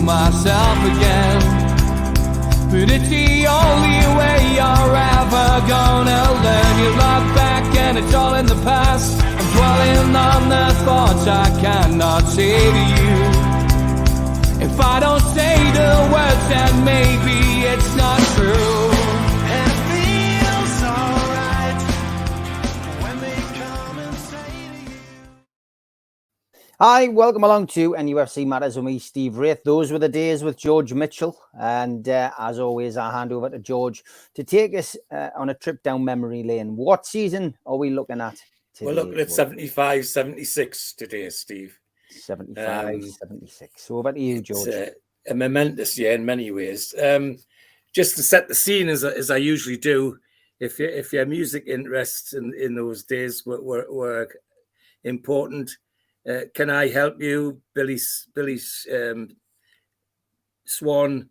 myself again. But it's the only way you're ever gonna learn. You look back and it's all in the past. I'm dwelling on the thoughts I cannot say to you. If I don't say the words, then maybe it's not true. And it feels alright when they come and say to you. Hi, welcome along to NUFC Matters with me, Steve Wraith. Those were the days with George Mitchell. And as always, I hand over to George to take us on a trip down memory lane. What season are we looking at today? We're looking at 75, 76 today, Steve. 75, 76. So over to you, George. It's a momentous year in many ways. Just to set the scene, as I usually do, if your music interests in those days were important, Can I Help You? Billy Swan,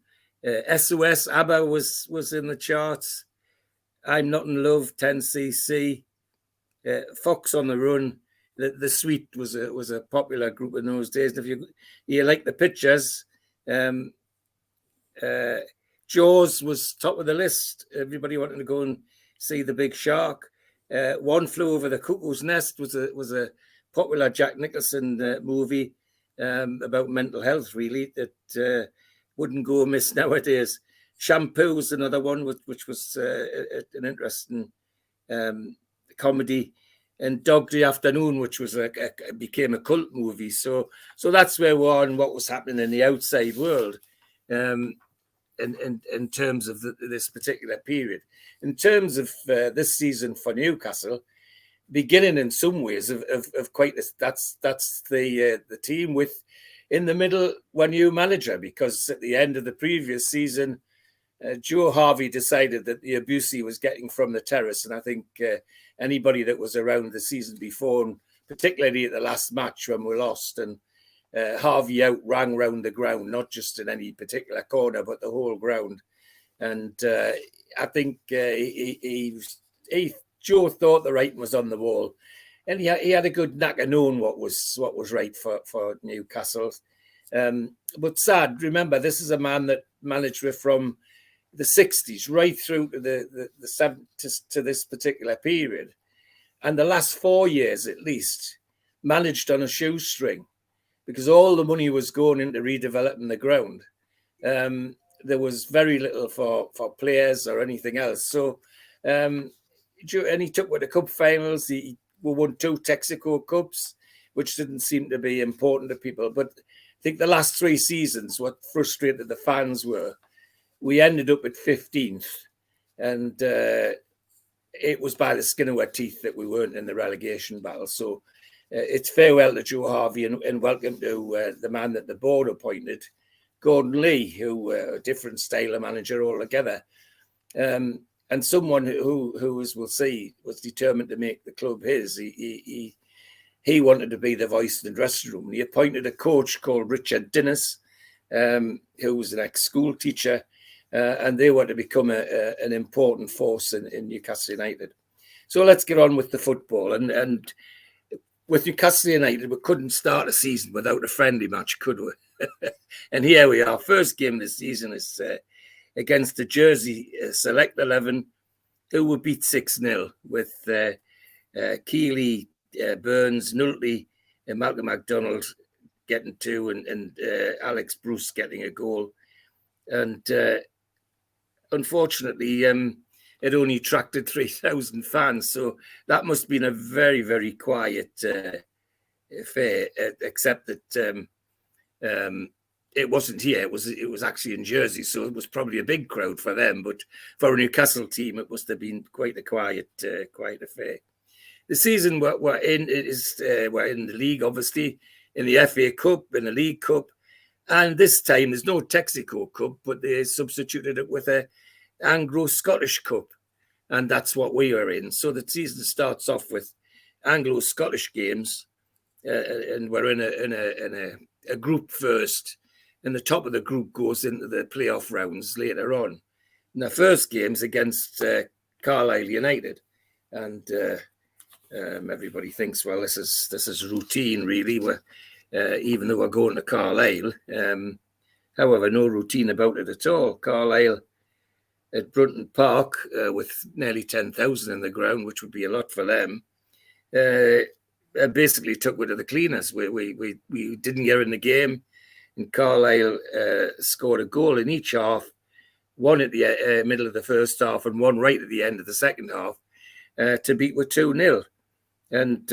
SOS, ABBA was in the charts. I'm Not in Love, 10cc, Fox on the Run. The Sweet was a popular group in those days. And if you like the pictures, Jaws was top of the list. Everybody wanted to go and see the big shark. One Flew Over the Cuckoo's Nest was a popular Jack Nicholson movie about mental health, really, that wouldn't go amiss nowadays. Shampoo was another one, which was an interesting comedy. And Dog Day Afternoon, which was became a cult movie. So that's where we're on what was happening in the outside world, in terms of this particular period. In terms of this season for Newcastle, beginning in some ways of quite that's the team with in the middle one new manager, because at the end of the previous season, Joe Harvey decided that the abuse he was getting from the terrace, and I think anybody that was around the season before, and particularly at the last match when we lost, and Harvey outrang round the ground, not just in any particular corner, but the whole ground. And I think Joe thought the writing was on the wall, and he had a good knack of knowing what was right for Newcastle. But sad, remember, this is a man that managed with from the 60s right through to the 70s to this particular period, and the last 4 years at least managed on a shoestring, because all the money was going into redeveloping the ground. There was very little for players or anything else. So and he took with the cup finals. We won 2 Texaco Cups, which didn't seem to be important to people. But I think the last 3 seasons, what frustrated the fans were, we ended up at 15th, and it was by the skin of our teeth that we weren't in the relegation battle. So it's farewell to Joe Harvey and welcome to the man that the board appointed, Gordon Lee, who a different style of manager altogether, and someone who, as we'll see, was determined to make the club his. He wanted to be the voice in the dressing room. He appointed a coach called Richard Dinnis, who was an ex-school teacher, and they want to become an important force in Newcastle United. So let's get on with the football. And with Newcastle United, we couldn't start a season without a friendly match, could we? And here we are. First game of the season is against the Jersey Select 11, who were beat 6-0 with Keeley, Burns, Nulty, and Malcolm MacDonald getting 2 and Alex Bruce getting a goal. And unfortunately, it only attracted 3,000 fans. So that must have been a very, very quiet affair, except that it wasn't here. It was actually in Jersey. So it was probably a big crowd for them. But for a Newcastle team, it must have been quite a quiet affair. The season we're in the league, obviously, in the FA Cup, in the League Cup. And this time, there's no Texaco Cup, but they substituted it with a Anglo-Scottish Cup. And that's what we are in. So the season starts off with Anglo-Scottish games. And we're in a group first. And the top of the group goes into the playoff rounds later on. And the first game's against Carlisle United. And everybody thinks, well, this is routine, really. Even though we're going to Carlisle, however, no routine about it at all. Carlisle at Brunton Park with nearly 10,000 in the ground, which would be a lot for them, basically took it to the cleaners. We didn't get in the game, and Carlisle scored a goal in each half, one at the middle of the first half and one right at the end of the second half, to beat with 2-0. And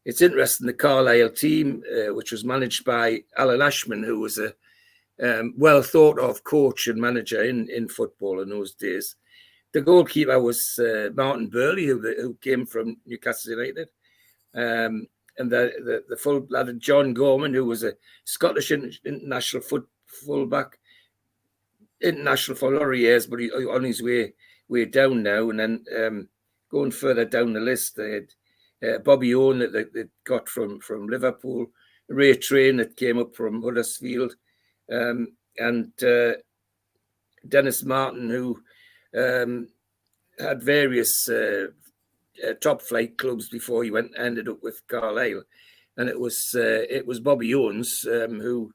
it's interesting, the Carlisle team, which was managed by Alan Ashman, who was a well thought of coach and manager in football in those days. The goalkeeper was Martin Burley, who came from Newcastle United. And the full lad, John Gorman, who was a Scottish international fullback, international for a lot of years, but he on his way down now. And then going further down the list, they had Bobby Owen that they got from Liverpool, Ray Train that came up from Huddersfield, and Dennis Martin, who had various top flight clubs before he ended up with Carlisle. And it was Bobby Owens, who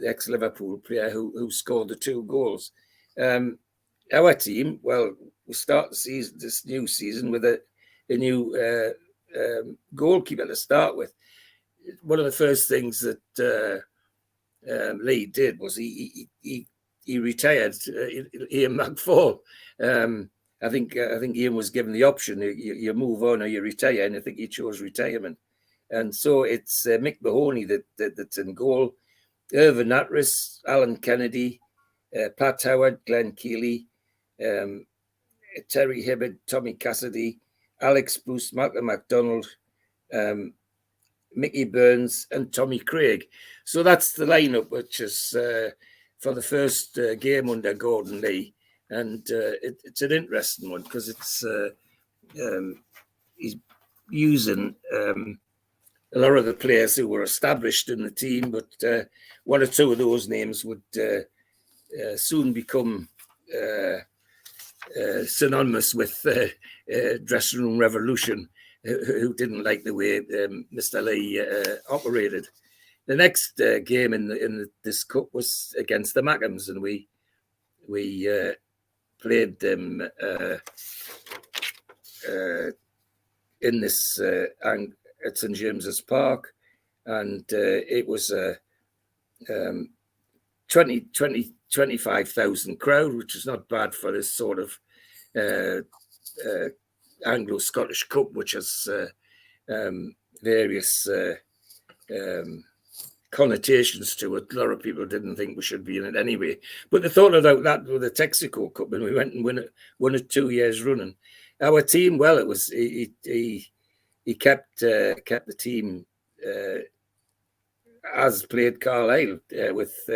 ex-Liverpool player, who scored the 2 goals. Our team, well, we start this new season with a new goalkeeper to start with. One of the first things that Lee did was he retired Ian McFall. I think Ian was given the option: you move on or you retire, and I think he chose retirement. And so it's Mick Mahoney that's in goal, Irvin Atris, Alan Kennedy, Pat Howard, Glenn Keeley, Terry Hibbert, Tommy Cassidy, Alex Bruce, Malcolm MacDonald, Mickey Burns, and Tommy Craig. So that's the lineup, which is for the first game under Gordon Lee. And it's an interesting one because it's he's using a lot of the players who were established in the team, but one or two of those names would soon become synonymous with dressing room revolution, who didn't like the way Mr. Lee operated. The next game in this cup was against the Mackhams, and we played them in this at St James's Park, and it was a 25,000 crowd, which is not bad for this sort of Anglo-Scottish Cup, which has various connotations to it. A lot of people didn't think we should be in it anyway, but they thought about that with the Texaco Cup, and we went and won it 2 years running. Our team, well, it was he kept the team as played Carlisle with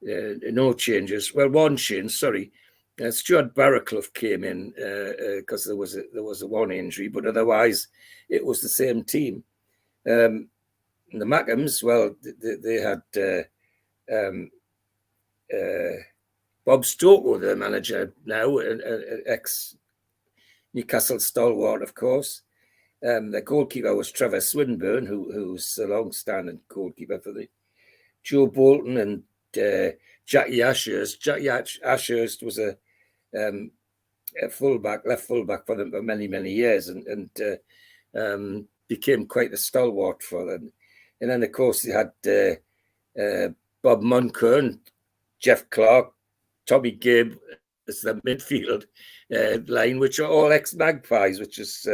no changes. Well, one change, sorry. Stuart Barraclough came in because there was a one injury, but otherwise it was the same team. The Mackhams, well, they had Bob Stokoe, the manager now, ex-Newcastle stalwart, of course. The goalkeeper was Trevor Swinburne, who's a long-standing goalkeeper for the Joe Bolton and Jackie Ashurst. Jackie Ashurst was a fullback, left fullback for them for many, many years, and became quite a stalwart for them. And then, of course, they had Bob Moncur, Jeff Clark, Tommy Gibb as the midfield line, which are all ex-Magpies, which is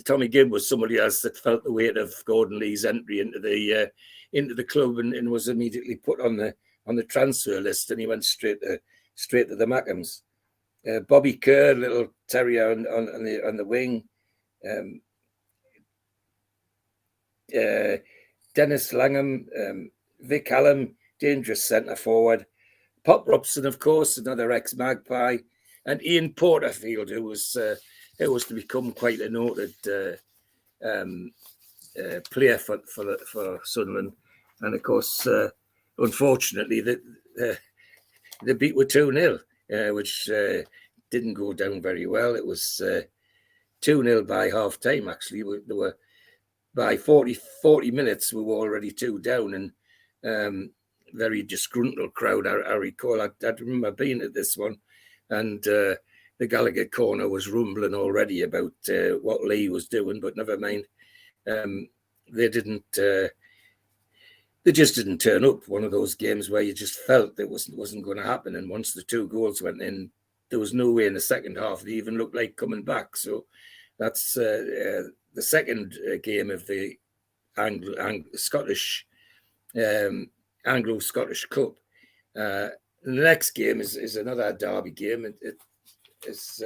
Tommy Gibb was somebody else that felt the weight of Gordon Lee's entry into the club and was immediately put on the transfer list, and he went straight to the Mackhams. Bobby Kerr, little terrier on the wing. Dennis Langham, Vic Hallam, dangerous centre forward. Pop Robson, of course, another ex-Magpie, and Ian Porterfield, who was to become quite a noted player for Sunderland. And of course, unfortunately, they beat with 2-0, which didn't go down very well. It was 2-0 by half time. Actually, there were by 40 minutes we were already 2 down, and very disgruntled crowd. I recall, I remember being at this one, and the Gallagher corner was rumbling already about what Lee was doing, but never mind. They just didn't turn up. One of those games where you just felt it wasn't going to happen. And once the 2 goals went in, there was no way in the second half they even looked like coming back. So that's the second game of the Anglo-Scottish Cup. The next game is another derby game. It is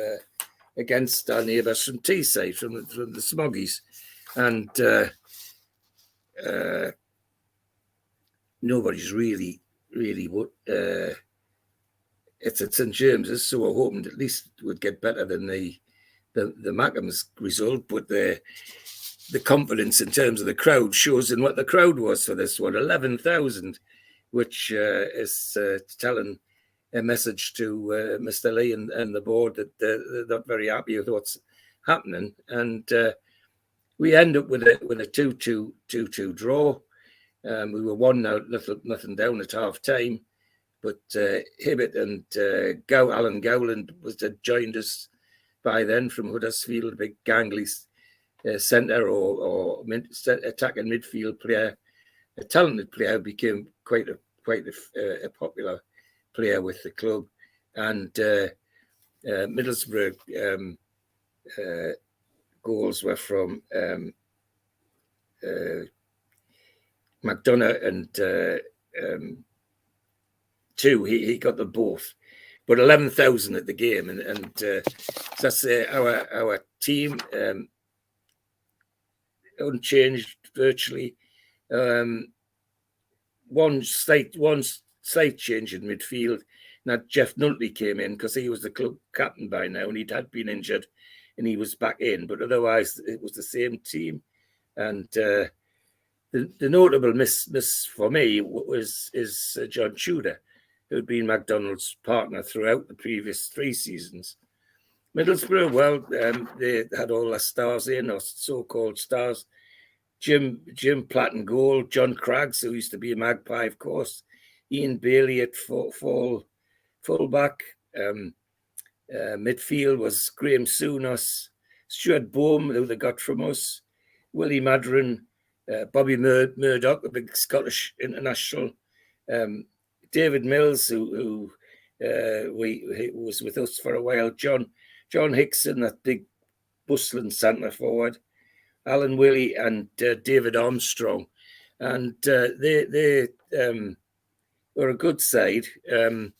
against our neighbours from Teesside, from the Smoggies, and nobody's really it's at St James's, so we're hoping at least it would get better than the Mackems result. But the confidence in terms of the crowd shows in what the crowd was for this one, 11,000, which is telling a message to Mr. Lee and the board that they're not very happy with what's happening. And we end up with a 2-2 draw. We were 1-0, nothing down at half time, but Hibbett and Alan Gowland had joined us by then from Huddersfield, a big gangly centre or attacking midfield player, a talented player, became quite a popular player with the club. And Middlesbrough goals were from McDonough and 2. He got them both, but 11,000 at the game, and that's our team unchanged virtually. One slight change in midfield. Now Jeff Nutley came in because he was the club captain by now, and had been injured, and he was back in. But otherwise, it was the same team. And the notable miss for me is John Tudor, who had been MacDonald's partner throughout the previous 3 seasons. Middlesbrough, well, they had all their stars in, or so-called stars. Jim Platt and goal, John Craggs, who used to be a Magpie, of course, Ian Bailey at full-back. Midfield was Graham Souness, Stuart Bohm, who they got from us, Willie Madron, Bobby Murdoch, a big Scottish international, David Mills, who was with us for a while, John Hickson, that big bustling centre forward, Alan Willey and David Armstrong, and they were a good side, and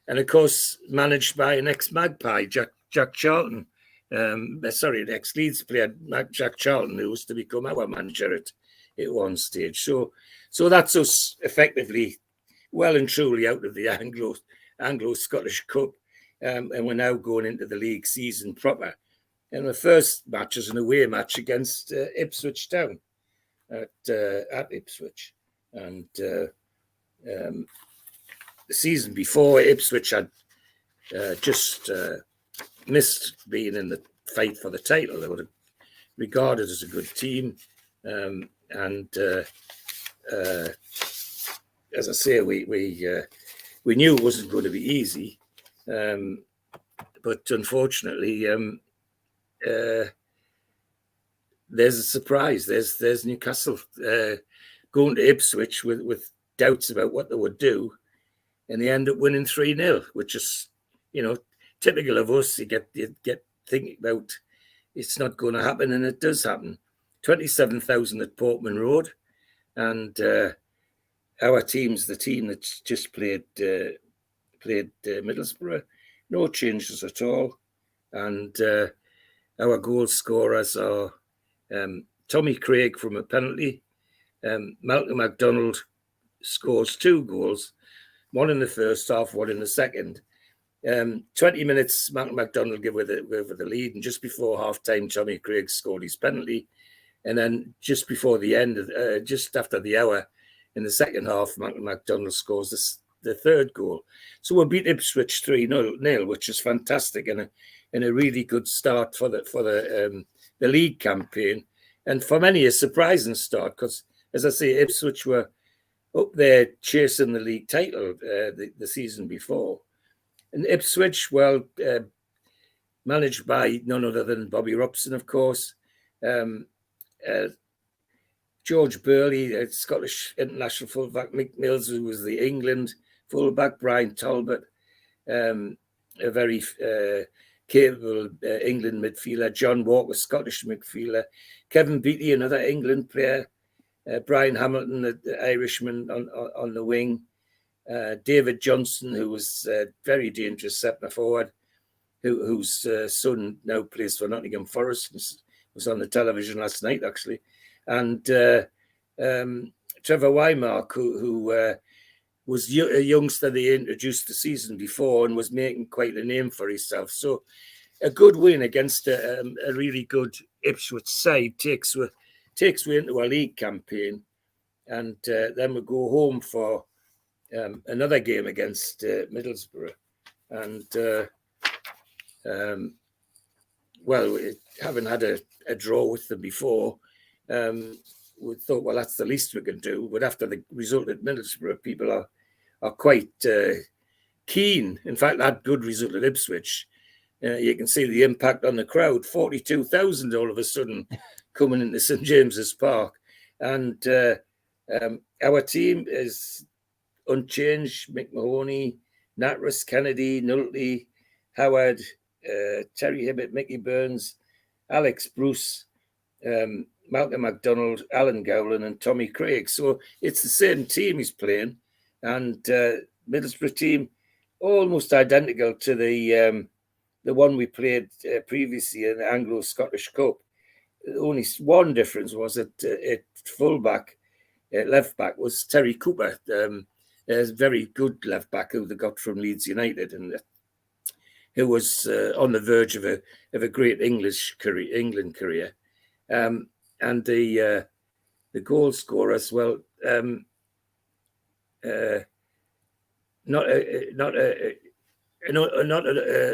of course managed by an ex-Magpie, Jack Charlton. An ex-Leeds player, Jack Charlton, who was to become our manager at one stage. So that's us effectively well and truly out of the Anglo-Scottish Cup, and we're now going into the league season proper. And the first match is an away match against Ipswich Town at Ipswich. And the season before, Ipswich had just missed being in the fight for the title. They were regarded as a good team. And as I say, we knew it wasn't going to be easy. But unfortunately, there's a surprise. There's Newcastle going to Ipswich with doubts about what they would do, and they end up winning 3-0, which is, typical of us. You get thinking about it's not going to happen, and it does happen. 27,000 at Portman Road, and our team's the team that's just played Middlesbrough. No changes at all, and our goal scorers are Tommy Craig from a penalty. Malcolm MacDonald scores 2 goals, one in the first half, one in the second. 20 minutes, Malcolm MacDonald gave with the lead, and just before half-time, Tommy Craig scored his penalty. And then just before the end, just after the hour, in the second half, Malcolm MacDonald scores the 3rd goal. So we beat Ipswich 3-0, which is fantastic, and a really good start for the league campaign, and for many a surprising start, because, as I say, Ipswich were up there chasing the league title the season before. And Ipswich, well, managed by none other than Bobby Robson, of course. George Burley, Scottish international fullback, Mick Mills, who was the England fullback, Brian Talbot, a very capable England midfielder, John Walker, Scottish midfielder, Kevin Beattie, another England player, Brian Hamilton, the Irishman on the wing, David Johnson, who was very dangerous centre forward, whose son now plays for Nottingham Forest, was on the television last night actually, and Trevor Wymark, who was a youngster they introduced the season before and was making quite a name for himself. So a good win against a really good Ipswich side takes we into a league campaign, and then we go home for another game against Middlesbrough. And well, having had a draw with them before, we thought, well, that's the least we can do. But after the result at Middlesbrough, people are quite keen. In fact, that good result at Ipswich, you can see the impact on the crowd. 42,000 all of a sudden coming into St James's Park. And our team is unchanged. Mick Mahoney, Natras, Kennedy, Nulty, Howard, Terry Hibbett, Mickey Burns, Alex Bruce, Malcolm MacDonald, Alan Gowland, and Tommy Craig. So it's the same team he's playing. And Middlesbrough team, almost identical to the one we played previously in the Anglo-Scottish Cup. Only one difference was that at fullback, left back, was Terry Cooper, a very good left back who they got from Leeds United, and who was on the verge of a great England career. And the goal scorer as well. Not an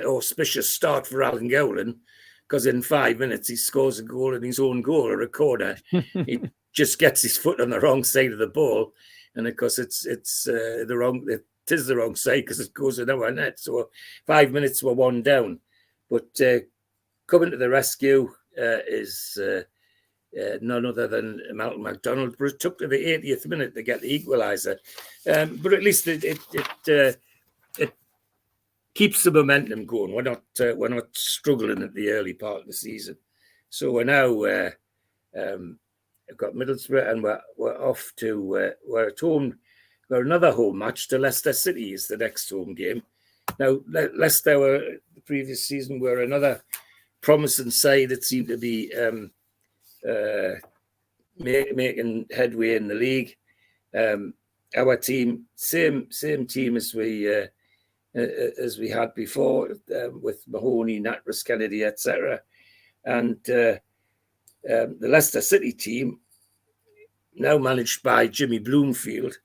auspicious start for Alan Gowland, because in 5 minutes he scores a goal in his own goal, or a corner. He just gets his foot on the wrong side of the ball, and of course it is the wrong side because it goes in our net. So 5 minutes were one down, but coming to the rescue is none other than Malcolm MacDonald. But it took to the 80th minute to get the equaliser, but at least it keeps the momentum going. We're not struggling at the early part of the season. So we're now we've got Middlesbrough, and we're off to we're at home. We're another home match to Leicester City is the next home game. Now Leicester the previous season were another promising side that seemed to be making headway in the league. Our team, same team as we had before, with Mahoney, Natras, Kennedy, etc. And the Leicester City team, now managed by Jimmy Bloomfield,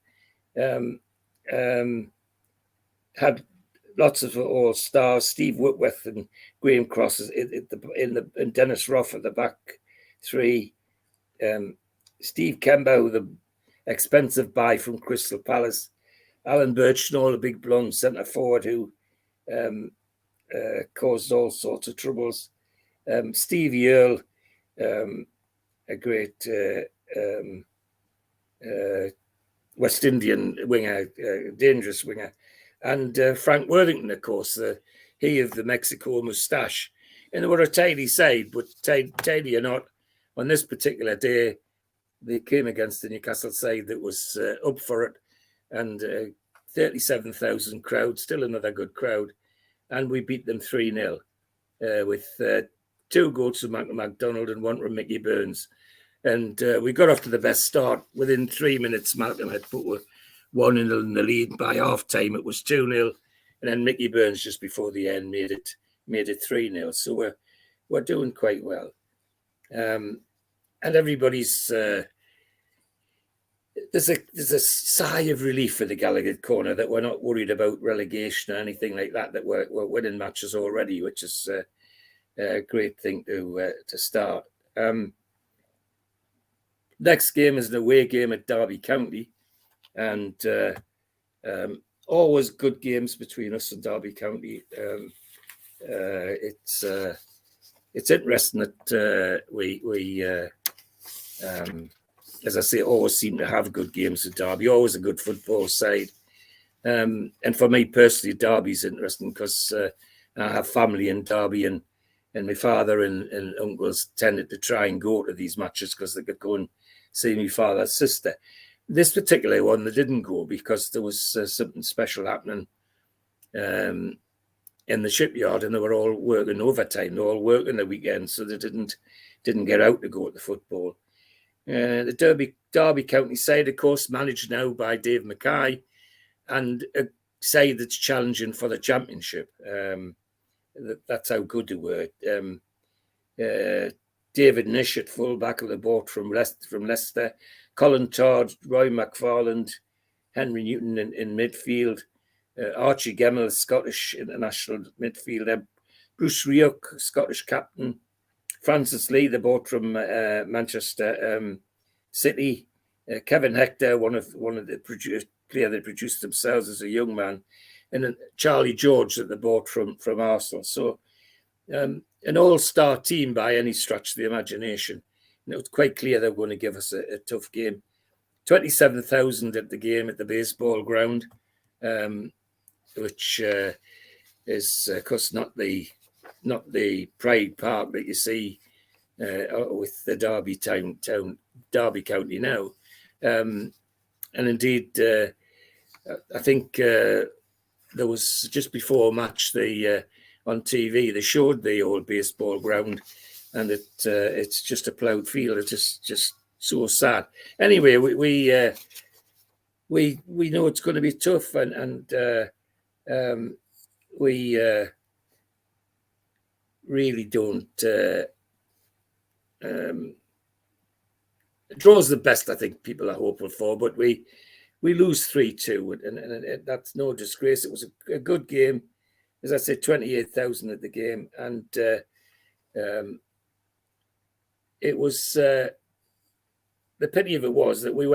had lots of all-stars, Steve Whitworth and Graham Cross and Dennis Roth at the back three. Steve Kemba, the expensive buy from Crystal Palace. Alan Birchnall, a big blonde centre forward who caused all sorts of troubles. Stevie Earle, a great West Indian winger, dangerous winger. And Frank Worthington, of course, he of the Mexico moustache. And they were a tidy side, but tidy or not, on this particular day, they came against the Newcastle side that was up for it. And 37,000 crowd, still another good crowd. And we beat them 3-0 with 2 goals from Malcolm MacDonald and 1 from Mickey Burns. And we got off to the best start. Within 3 minutes, Malcolm had put 1-0 in the lead. By half time, it was 2-0. And then Mickey Burns, just before the end, made it 3-0. So we're doing quite well. And everybody's... There's a sigh of relief for the Gallagher corner that we're not worried about relegation or anything like that. That we're winning matches already, which is a great thing to start. Next game is an away game at Derby County, and always good games between us and Derby County. It's interesting that we as I say, always seem to have good games with Derby. Always a good football side. And for me personally, Derby's interesting because I have family in Derby, and my father and uncles tended to try and go to these matches because they could go and see my father's sister. This particular one, they didn't go because there was something special happening in the shipyard, and they were all working overtime. They were all working the weekend, so they didn't get out to go to the football. The Derby County side, of course, managed now by Dave Mackay, and a side that's challenging for the championship. That's how good they were. David Nish at full back of the board from Leicester, Colin Todd, Roy McFarland, Henry Newton in midfield, Archie Gemmell, Scottish international midfielder, Bruce Rioch, Scottish captain, Francis Lee, the boat from Manchester City, Kevin Hector, one of the player that produced themselves as a young man, and then Charlie George at the boat from Arsenal. So an all-star team by any stretch of the imagination. And it was quite clear they were going to give us a tough game. 27,000 at the game at the baseball ground, which is, of course, not the Pride Park that you see with the Derby County now. And indeed, I think there was just before a match, on TV, they showed the old baseball ground, and it's just a ploughed field. It's just so sad. Anyway, we know it's going to be tough, and we really don't. Draw's the best I think people are hopeful for, but we lose 3-2, and that's no disgrace. It was a good game. As I said, 28,000 at the game, and it was the pity of it was that we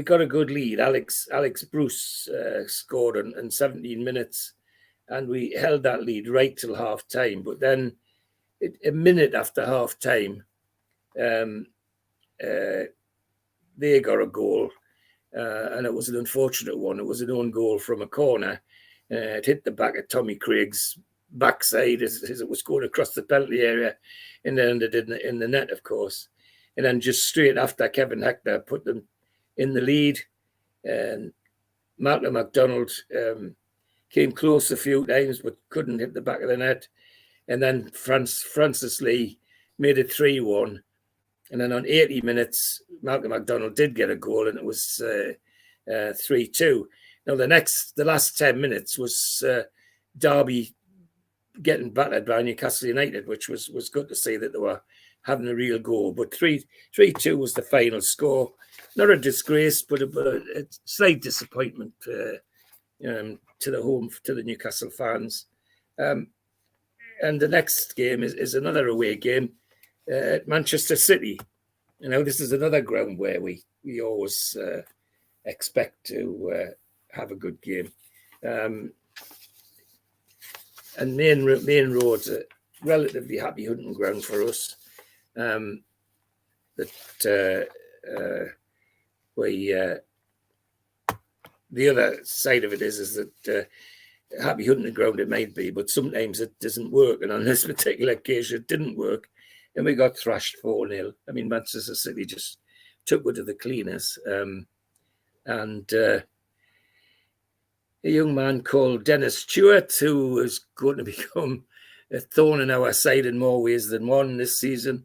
got a good lead. Alex Bruce scored in 17 minutes, and we held that lead right till half time. But then, a minute after half time, they got a goal, and it was an unfortunate one. It was an own goal from a corner. It hit the back of Tommy Craig's backside as it was going across the penalty area, and then ended in the net, of course. And then just straight after, Kevin Hector put them in the lead, and Malcolm MacDonald came close a few times but couldn't hit the back of the net. And then Francis Lee made it 3-1. And then on 80 minutes, Malcolm MacDonald did get a goal, and it was 3-2. Now, the last 10 minutes was Derby getting battered by Newcastle United, which was good to see that they were having a real go. But 3-2 was the final score. Not a disgrace, but a slight disappointment to the Newcastle fans. And the next game is another away game at Manchester City. You know, this is another ground where we always expect to have a good game. And main road's a relatively happy hunting ground for us. The other side of it is that happy hunting ground it might be, but sometimes it doesn't work. And on this particular occasion, it didn't work, and we got thrashed 4-0. I mean, Manchester City just took it to the cleaners. And a young man called Dennis Stewart, who is going to become a thorn in our side in more ways than one this season,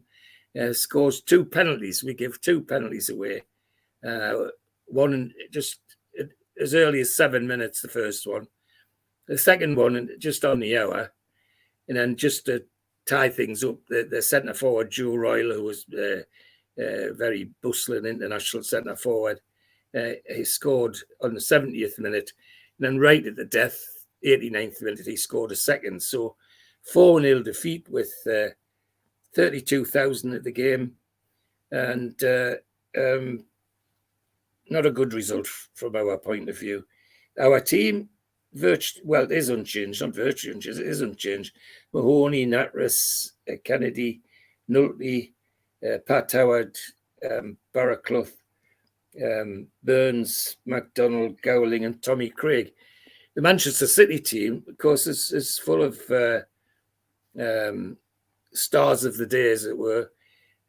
scores 2 penalties. We give 2 penalties away. One just as early as 7 minutes, the first one. The second one just on the hour. And then just to tie things up, the centre forward, Joe Royle, who was very bustling international centre forward, he scored on the 70th minute. And then right at the death, 89th minute, he scored a second. So 4-0 defeat with 32,000 at the game. And not a good result from our point of view. Our team, it is unchanged, not virtually unchanged, it is unchanged. Mahoney, Natras, Kennedy, Nulty, Pat Howard, Barraclough, Burns, MacDonald, Gowling, and Tommy Craig. The Manchester City team, of course, is full of stars of the day, as it were,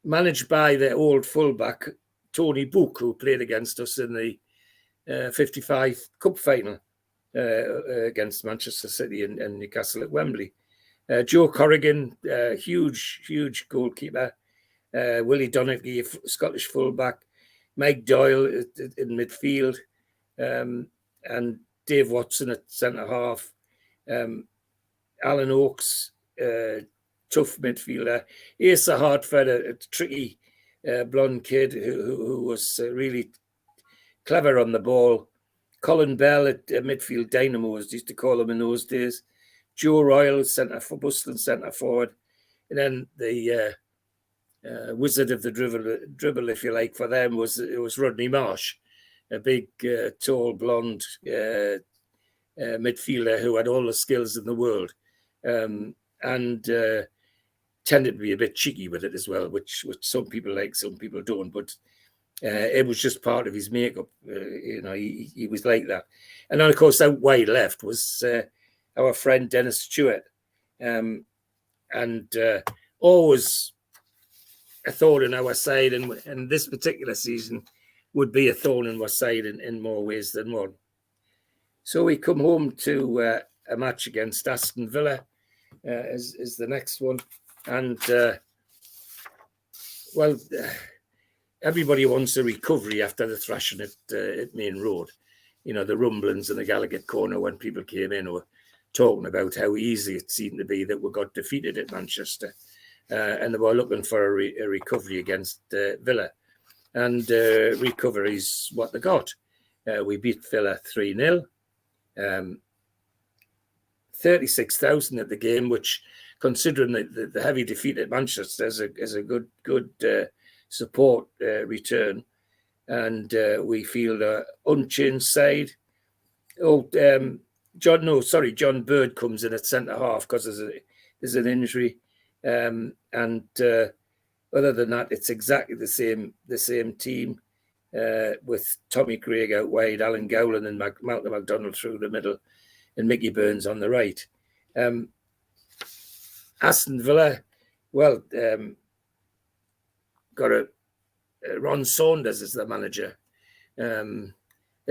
managed by their old fullback, Tony Book, who played against us in the 55 Cup final against Manchester City and Newcastle at Wembley. Joe Corrigan, huge goalkeeper. Willie Donaghy, Scottish fullback. Mike Doyle in midfield. And Dave Watson at centre half. Alan Oakes, tough midfielder. Asa Hartford, a tricky blonde kid who was really clever on the ball. Colin Bell at midfield dynamo, as used to call him in those days. Joe Royal, bustling centre forward. And then the wizard of the dribble, if you like, for them was Rodney Marsh, a big, tall, blonde midfielder who had all the skills in the world, and tended to be a bit cheeky with it as well, which some people like, some people don't. But it was just part of his makeup. He was like that. And then, of course, out wide left was our friend Dennis Stewart, and always a thorn in our side, and this particular season would be a thorn in our side in more ways than one. So we come home to a match against Aston Villa, is the next one, and everybody wants a recovery after the thrashing at Main Road. The rumblings in the Gallagher corner when people came in were talking about how easy it seemed to be that we got defeated at Manchester. And they were looking for a recovery against Villa. And recovery is what they got. We beat Villa 3-0. 36,000 at the game, which, considering the heavy defeat at Manchester, is a good support return. And we feel the unchanged side. John Bird comes in at centre half because there's an injury. And other than that, it's exactly the same team with Tommy Craig out wide, Alan Gowland and Malcolm MacDonald through the middle, and Mickey Burns on the right. Aston Villa, got Ron Saunders as the manager, the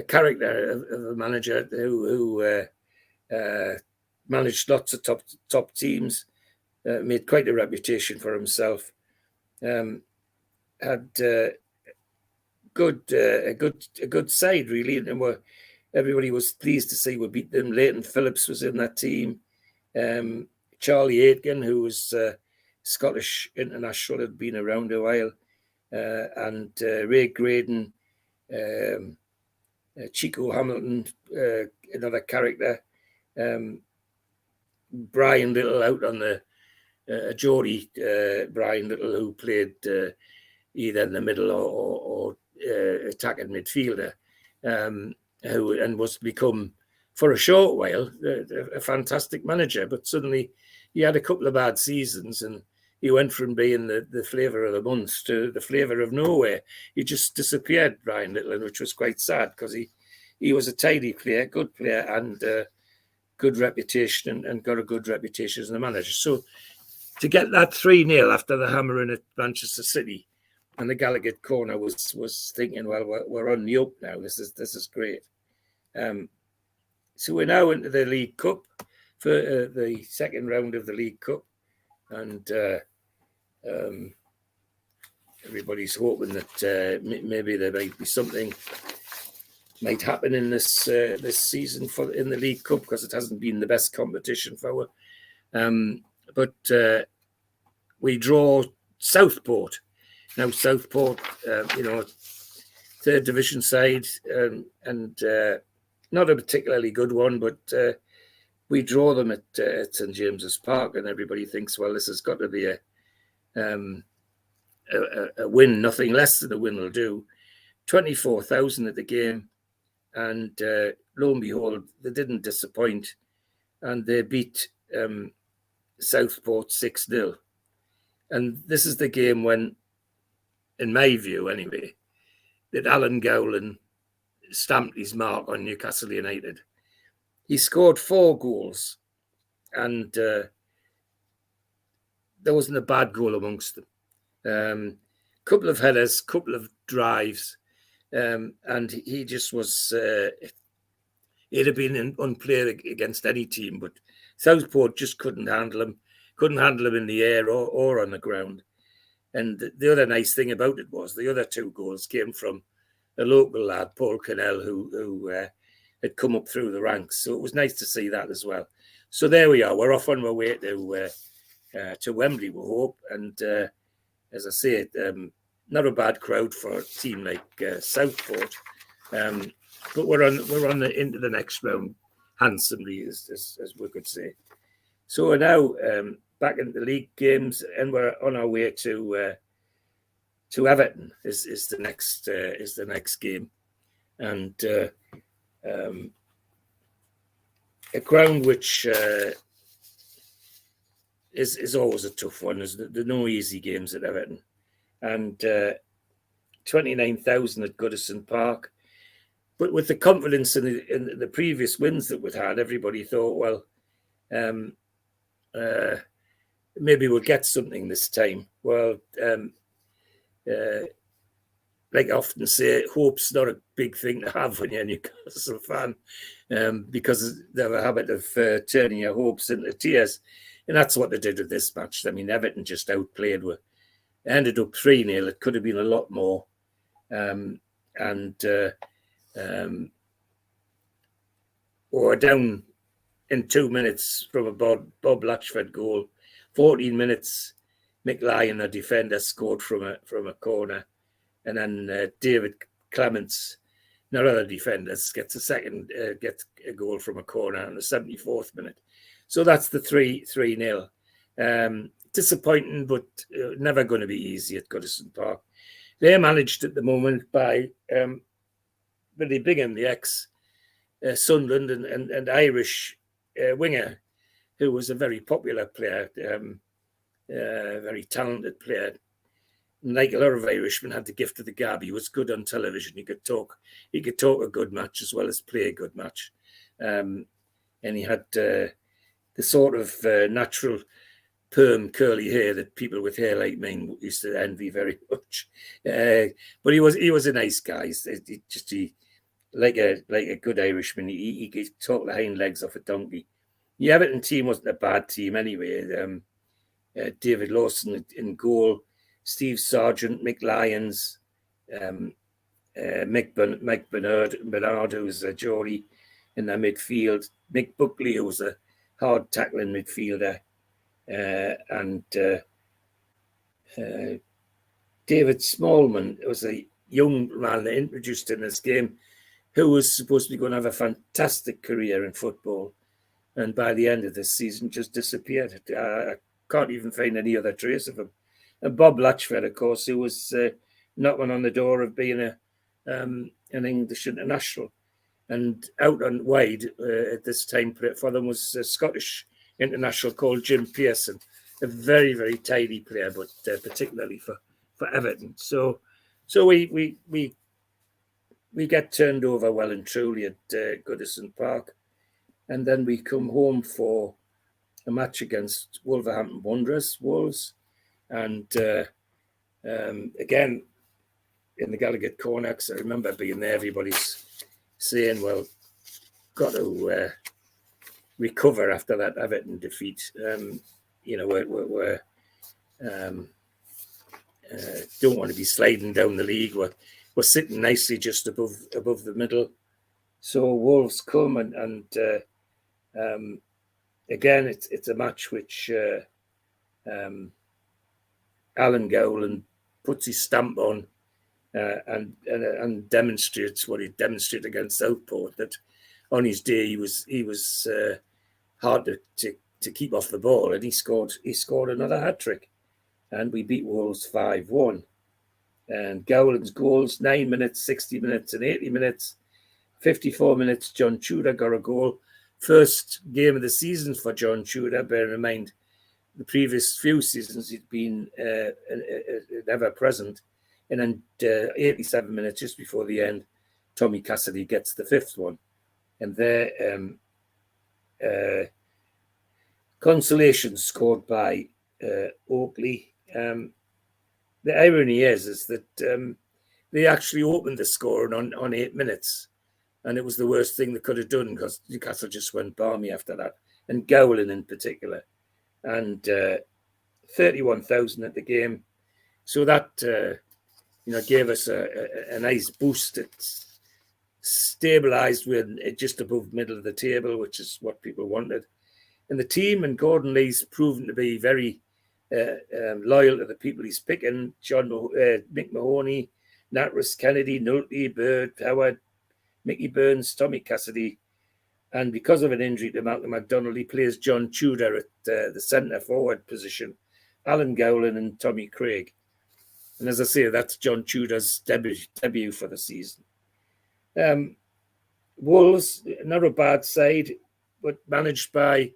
character of a manager who managed lots of top teams. Made quite a reputation for himself. Had a good side really, and everybody was pleased to see we beat them. Leighton Phillips was in that team. Charlie Aitken, who was Scottish international, had been around a while, and Ray Graydon, Chico Hamilton, another character. Brian Little out on the Geordie, Brian Little, who played either in the middle or attacking midfielder, who was become, for a short while, a fantastic manager. But suddenly he had a couple of bad seasons, and he went from being the flavour of the month to the flavour of nowhere. He just disappeared, Brian Little, which was quite sad, because he was a tidy player, good player, and good reputation, and got a good reputation as a manager. So to get that 3-0 after the hammering at Manchester City, and the Gallagher corner was thinking, well, we're on the up now. This is great. So we're now into the League Cup for the second round of the League Cup, and everybody's hoping that maybe there might be something might happen in this season in the League Cup, because it hasn't been the best competition for us. But we draw Southport. Now, Southport, third division side, and not a particularly good one, but we draw them at St James's Park, and everybody thinks, well, this has got to be a win. Nothing less than a win will do. 24,000 at the game, and lo and behold, they didn't disappoint, and they beat Southport 6-0. And this is the game when, in my view anyway, that Alan Gowland stamped his mark on Newcastle United. He scored 4 goals, and there wasn't a bad goal amongst them. Couple of headers, couple of drives, and he just was. He'd have been unplayed against any team, but Southport just couldn't handle him. Couldn't handle him in the air or on the ground. And the other nice thing about it was the other 2 goals came from a local lad, Paul Cannell, who had come up through the ranks. So it was nice to see that as well. So there we are. We're off on our way to Wembley, we hope. And as I say, not a bad crowd for a team like Southport. But we're on into the next round handsomely, as we could say. So we're now back in the league games, and we're on our way to Everton. Is the next game, and a ground which is always a tough one. There's no easy games at Everton, and 29,000 at Goodison Park. But with the confidence in the previous wins that we'd had, everybody thought, well, maybe we'll get something this time. Well, like I often say, hope's not a big thing to have when you're a Newcastle fan, because they have a habit of turning your hopes into tears. And that's what they did with this match. I mean, Everton just outplayed. We ended up 3-0. It could have been a lot more. Or down in 2 minutes from a Bob Latchford goal. 14 minutes, Mick Lyon, a defender, scored from a corner, and then David Clements, another defender, gets a goal from a corner in the 74th minute. So that's the 3-0. Disappointing, but never going to be easy at Goodison Park. They're managed at the moment by Billy Bingham, the ex-Sunderland and Irish winger, who was a very popular player, very talented player. And like a lot of Irishmen, had the gift of the gab. He was good on television. He could talk a good match as well as play a good match. And he had the sort of natural perm curly hair that people with hair like mine used to envy very much. But he was a nice guy. He like a good Irishman. He could talk the hind legs off a donkey. The Everton team wasn't a bad team anyway. David Lawson in goal, Steve Sargent, Mick Lyons, Mick Bernard, who was a Geordie in their midfield, Mick Buckley, who was a hard tackling midfielder, and David Smallman was a young man that introduced in this game, who was supposed to be going to have a fantastic career in football, and by the end of this season just disappeared. I can't even find any other trace of him. And Bob Latchford, of course, who was knocking on the door of being an English international. And out on wide at this time for them was a Scottish international called Jim Pearson, a very, very tidy player, but particularly for Everton. So we get turned over well and truly at Goodison Park. And then we come home for a match against Wolverhampton Wanderers, Wolves. And again, in the Gallagher corner, because I remember being there, everybody's saying, well, got to recover after that Everton defeat. We're don't want to be sliding down the league. We're sitting nicely just above the middle. So Wolves come and again, it's a match which Alan Gowland puts his stamp on and demonstrates what he demonstrated against Southport, that on his day he was hard to keep off the ball, and he scored another hat trick, and we beat Wolves 5-1. And Gowland's goals, 9 minutes, 60 minutes, and 80 minutes. 54 minutes, John Tudor got a goal. First game of the season for John Tudor, bearing in mind the previous few seasons he'd been ever present. And then 87 minutes, just before the end, Tommy Cassidy gets the fifth one. And there, consolation scored by Oakley. The irony is that they actually opened the score on 8 minutes, and it was the worst thing they could have done because Newcastle just went balmy after that, and Gowland in particular, and 31,000 at the game. So that gave us a nice boost. It's stabilised with just above middle of the table, which is what people wanted. And the team and Gordon Lee's proven to be very loyal to the people he's picking. Mick Mahoney, Natras, Kennedy, Nolte, Bird, Howard, Mickey Burns, Tommy Cassidy. And because of an injury to Malcolm MacDonald, he plays John Tudor at the centre forward position, Alan Gowland and Tommy Craig. And as I say, that's John Tudor's debut for the season. Wolves, not a bad side, but managed by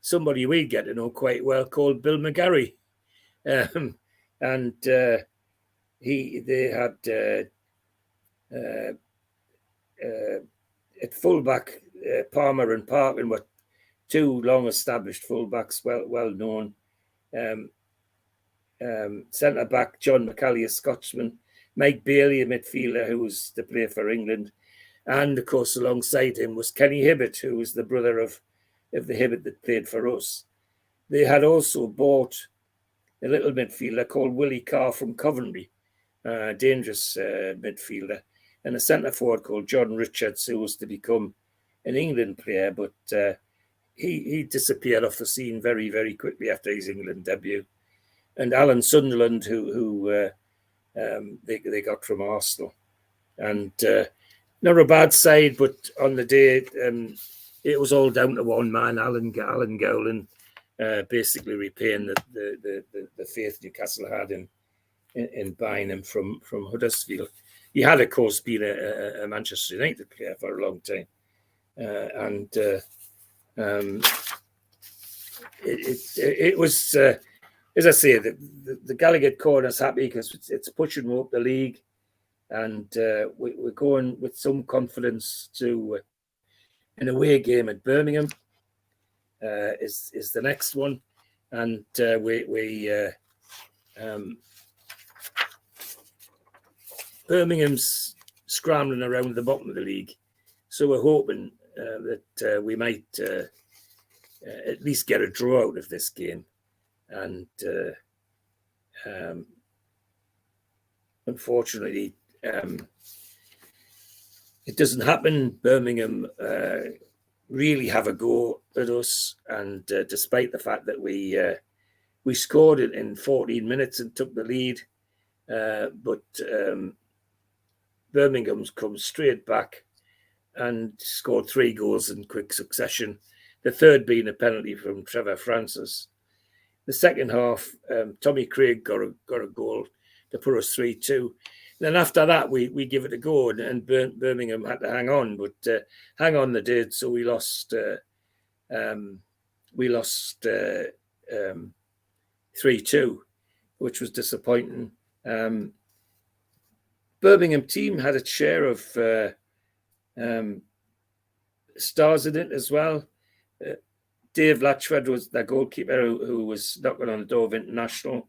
somebody we get to know quite well called Bill McGarry. They had at fullback, Palmer and Parkin were two long-established fullbacks, well known. Centre back John McCallie, a Scotsman, Mike Bailey, a midfielder who was to play for England, and of course alongside him was Kenny Hibbert, who was the brother of the Hibbert that played for us. They had also bought a little midfielder called Willie Carr from Coventry, a dangerous midfielder, and a centre forward called John Richards, who was to become an England player, but he disappeared off the scene very, very quickly after his England debut. And Alan Sunderland, who they got from Arsenal. And not a bad side, but on the day, it was all down to one man, Alan Gowland, basically repaying the faith Newcastle had in buying him from Huddersfield. He had, of course, been a Manchester United player for a long time. It was, as I say, the Gallagher corner's happy because it's pushing up the league, and we're going with some confidence to an away game at Birmingham is the next one, and Birmingham's scrambling around the bottom of the league, so we're hoping that we might at least get a draw out of this game. And unfortunately, it doesn't happen. Birmingham really have a go at us, and despite the fact that we scored it in 14 minutes and took the lead, but Birmingham's come straight back and scored 3 goals in quick succession, the third being a penalty from Trevor Francis. The second half, Tommy Craig got a goal to put us 3-2. Then after that, we give it a go, and Birmingham had to hang on, but hang on they did. So we lost 3-2, which was disappointing. Birmingham team had its share of stars in it as well. Dave Latchford was their goalkeeper who was knocking on the door of international.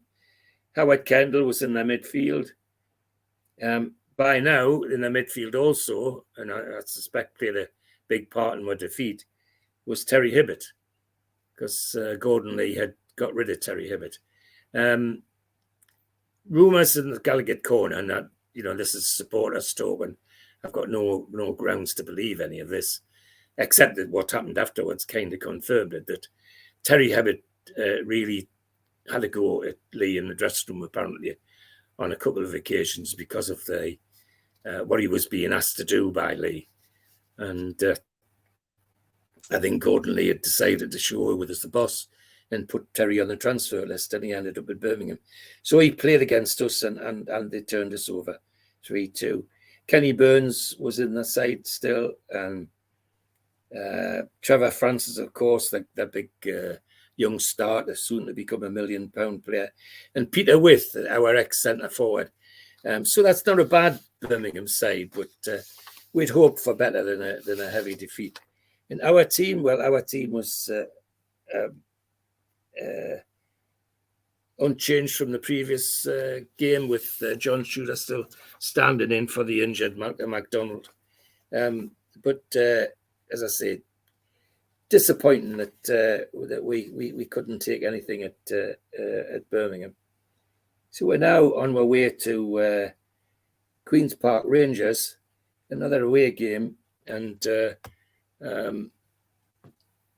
Howard Kendall was in their midfield. By now, in the midfield also, and I suspect played a big part in our defeat, was Terry Hibbert, because Gordon Lee had got rid of Terry Hibbert. Rumours in the Gallagher corner, and that this is supporters talk, and I've got no grounds to believe any of this, except that what happened afterwards kind of confirmed it, that Terry Hibbert really had a go at Lee in the dressing room, apparently, on a couple of occasions because of the what he was being asked to do by Lee. And I think Gordon Lee had decided to show who was the boss, and put Terry on the transfer list, and he ended up at Birmingham. So he played against us, and they turned us over 3-2. Kenny Burns was in the side still, and Trevor Francis, of course, the big young starter, soon to become £1 million player, and Peter With, our ex-centre forward. So that's not a bad Birmingham side, but we'd hoped for better than a heavy defeat. And our team was unchanged from the previous game, with John Tudor still standing in for the injured Malcolm MacDonald. But as I say, disappointing that we couldn't take anything at Birmingham. So we're now on our way to Queen's Park Rangers, another away game, and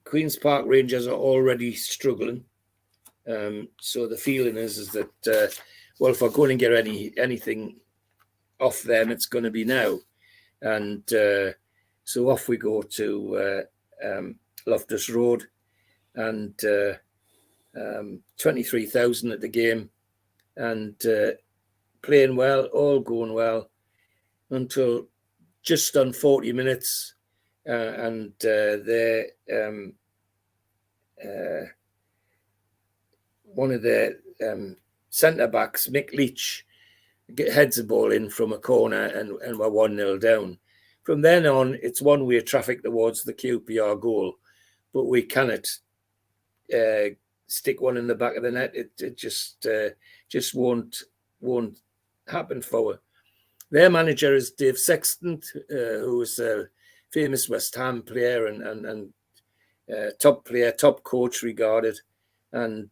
Queen's Park Rangers are already struggling. So the feeling is that well, if we're going to get anything off them, it's going to be now. And so off we go to Loftus Road, and 23,000 at the game, and playing well, all going well, until just on 40 minutes, and one of the centre-backs, Mick Leach, heads the ball in from a corner, and we're 1-0 down. From then on, it's one-way traffic towards the QPR goal, but we cannot stick one in the back of the net. It just won't happen for her. Their manager is Dave Sexton, who is a famous West Ham player and top player, top coach regarded, and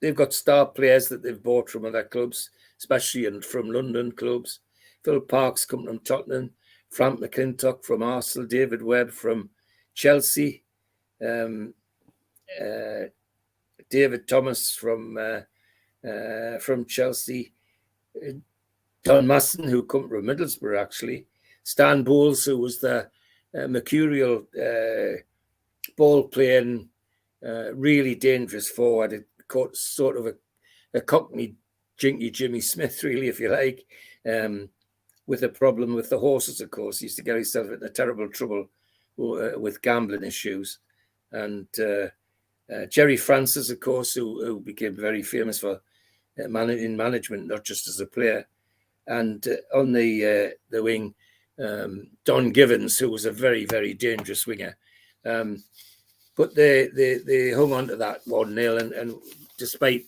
they've got star players that they've bought from other clubs, especially from London clubs. Phil Parkes come from Tottenham, Frank McClintock from Arsenal, David Webb from Chelsea, David Thomas from Chelsea, Don Masson, who come from Middlesbrough, actually, Stan Bowles, who was the mercurial ball-playing, really dangerous forward. It caught sort of a cockney jinky Jimmy Smith, really, if you like, with a problem with the horses, of course. He used to get himself into terrible trouble with gambling issues. And Jerry Francis, of course, who became very famous for in management, not just as a player. And on the wing, Don Givens, who was a very, very dangerous winger. But they hung on to that 1-0, and despite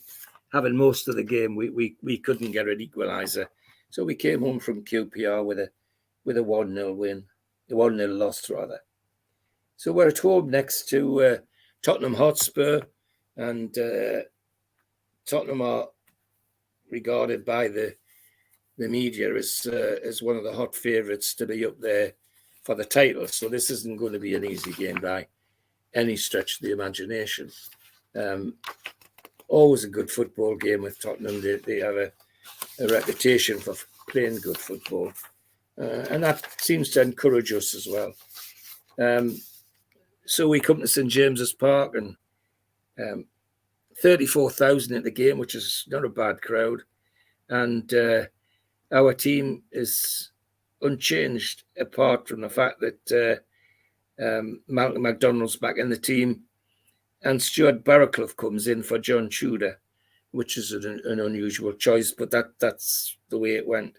having most of the game, we couldn't get an equaliser. So we came home from QPR with a 1-0 win, a 1-0 loss rather. So we're at home next to Tottenham Hotspur, and Tottenham are regarded by the media as one of the hot favourites to be up there for the title. So this isn't going to be an easy game by any stretch of the imagination. Always a good football game with Tottenham. They have a reputation for playing good football, and that seems to encourage us as well. So we come to St James's Park, and 34,000 at the game, which is not a bad crowd, and our team is unchanged, apart from the fact that Malcolm MacDonald's back in the team, and Stuart Barraclough comes in for John Tudor, which is an unusual choice, but that's the way it went.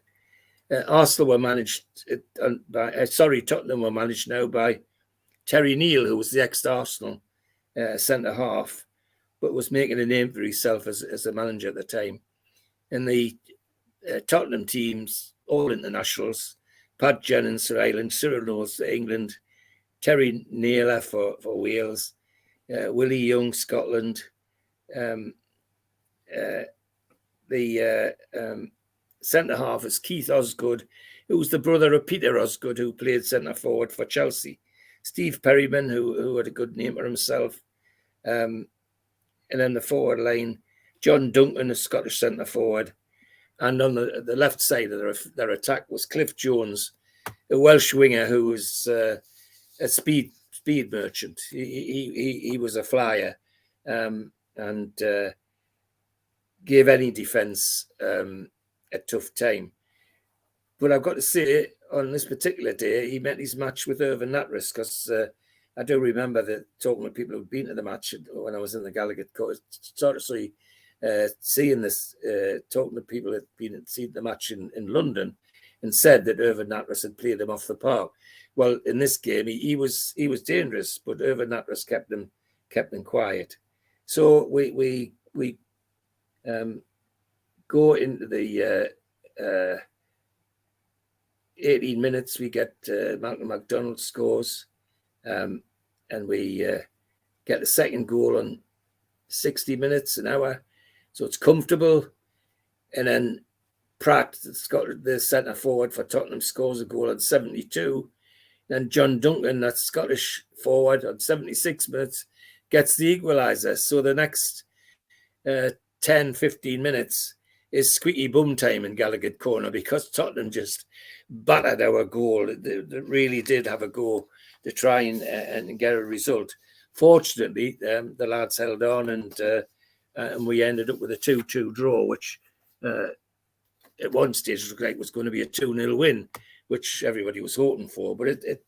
Arsenal were managed Tottenham were managed now by Terry Neal, who was the ex-Arsenal centre half, but was making a name for himself as a manager at the time. And the Tottenham teams, all internationals: Pat Jennings for Ireland, Cyril Knowles for England, Terry Naylor for Wales, Willie Young, Scotland. The centre half is Keith Osgood, who was the brother of Peter Osgood, who played centre forward for Chelsea. Steve Perryman, who had a good name for himself. And then the forward line, John Duncan, a Scottish centre forward. And on the left side of their attack was Cliff Jones, a Welsh winger who was a speed merchant. He was a flyer, and gave any defence a tough time. But I've got to say, on this particular day, he met his match with Irvin Natras, because I do remember talking with people who'd been to the match when I was in the Gallagher Court, sort of seeing this, talking to people who'd been and seen the match in London, and said that Irvin Natras had played him off the park. Well, in this game, he was dangerous, but Irvin Natras kept him quiet. So we go into the 18 minutes. We get Malcolm MacDonald scores, and we get the second goal on 60 minutes, an hour. So it's comfortable. And then Pratt, the centre forward for Tottenham, scores a goal on 72. Then John Duncan, that Scottish forward, on 76 minutes, gets the equaliser. So the next 10, 15 minutes is squeaky bum time in Gallagher Corner, because Tottenham just battered our goal. They really did have a go to try and get a result. Fortunately, the lads held on, and we ended up with a 2-2 draw, which at one stage looked like it was going to be a 2-0 win, which everybody was hoping for. But it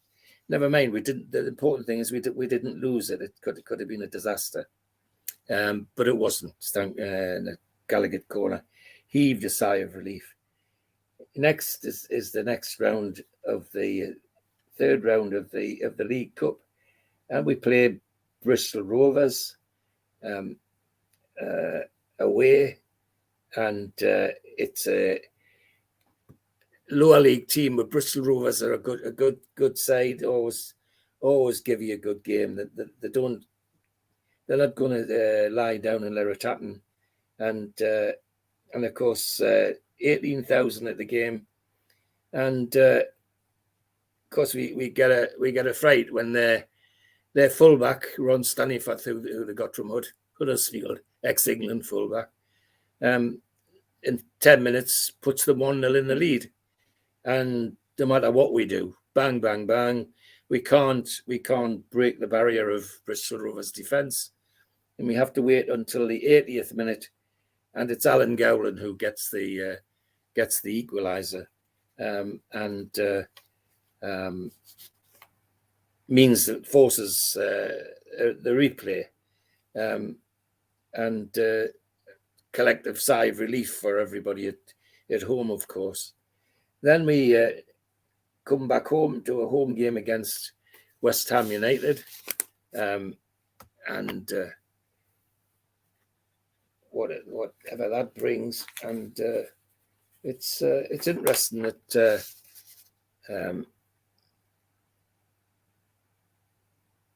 never mind. We didn't. The important thing is we didn't lose it. It could have been a disaster, but it wasn't. The Gallagher Corner heaved a sigh of relief. Next is the next round of the third round of the League Cup, and we play Bristol Rovers away, and it's a lower league team. But Bristol Rovers are a good side. Always give you a good game. They're not going to lie down and let it happen. And of course 18,000 at the game, and of course we get a fright when their fullback Ron Staniforth, who they got from Huddersfield, ex-England fullback, in 10 minutes puts them 1-0 in the lead. And no matter what we do, bang, bang, bang, we can't break the barrier of Bristol Rovers' defence, and we have to wait until the 80th minute, and it's Alan Gowland who gets the equaliser, and means that forces the replay, and collective sigh of relief for everybody at home, of course. Then we come back home to a home game against West Ham United, and whatever that brings, and it's interesting that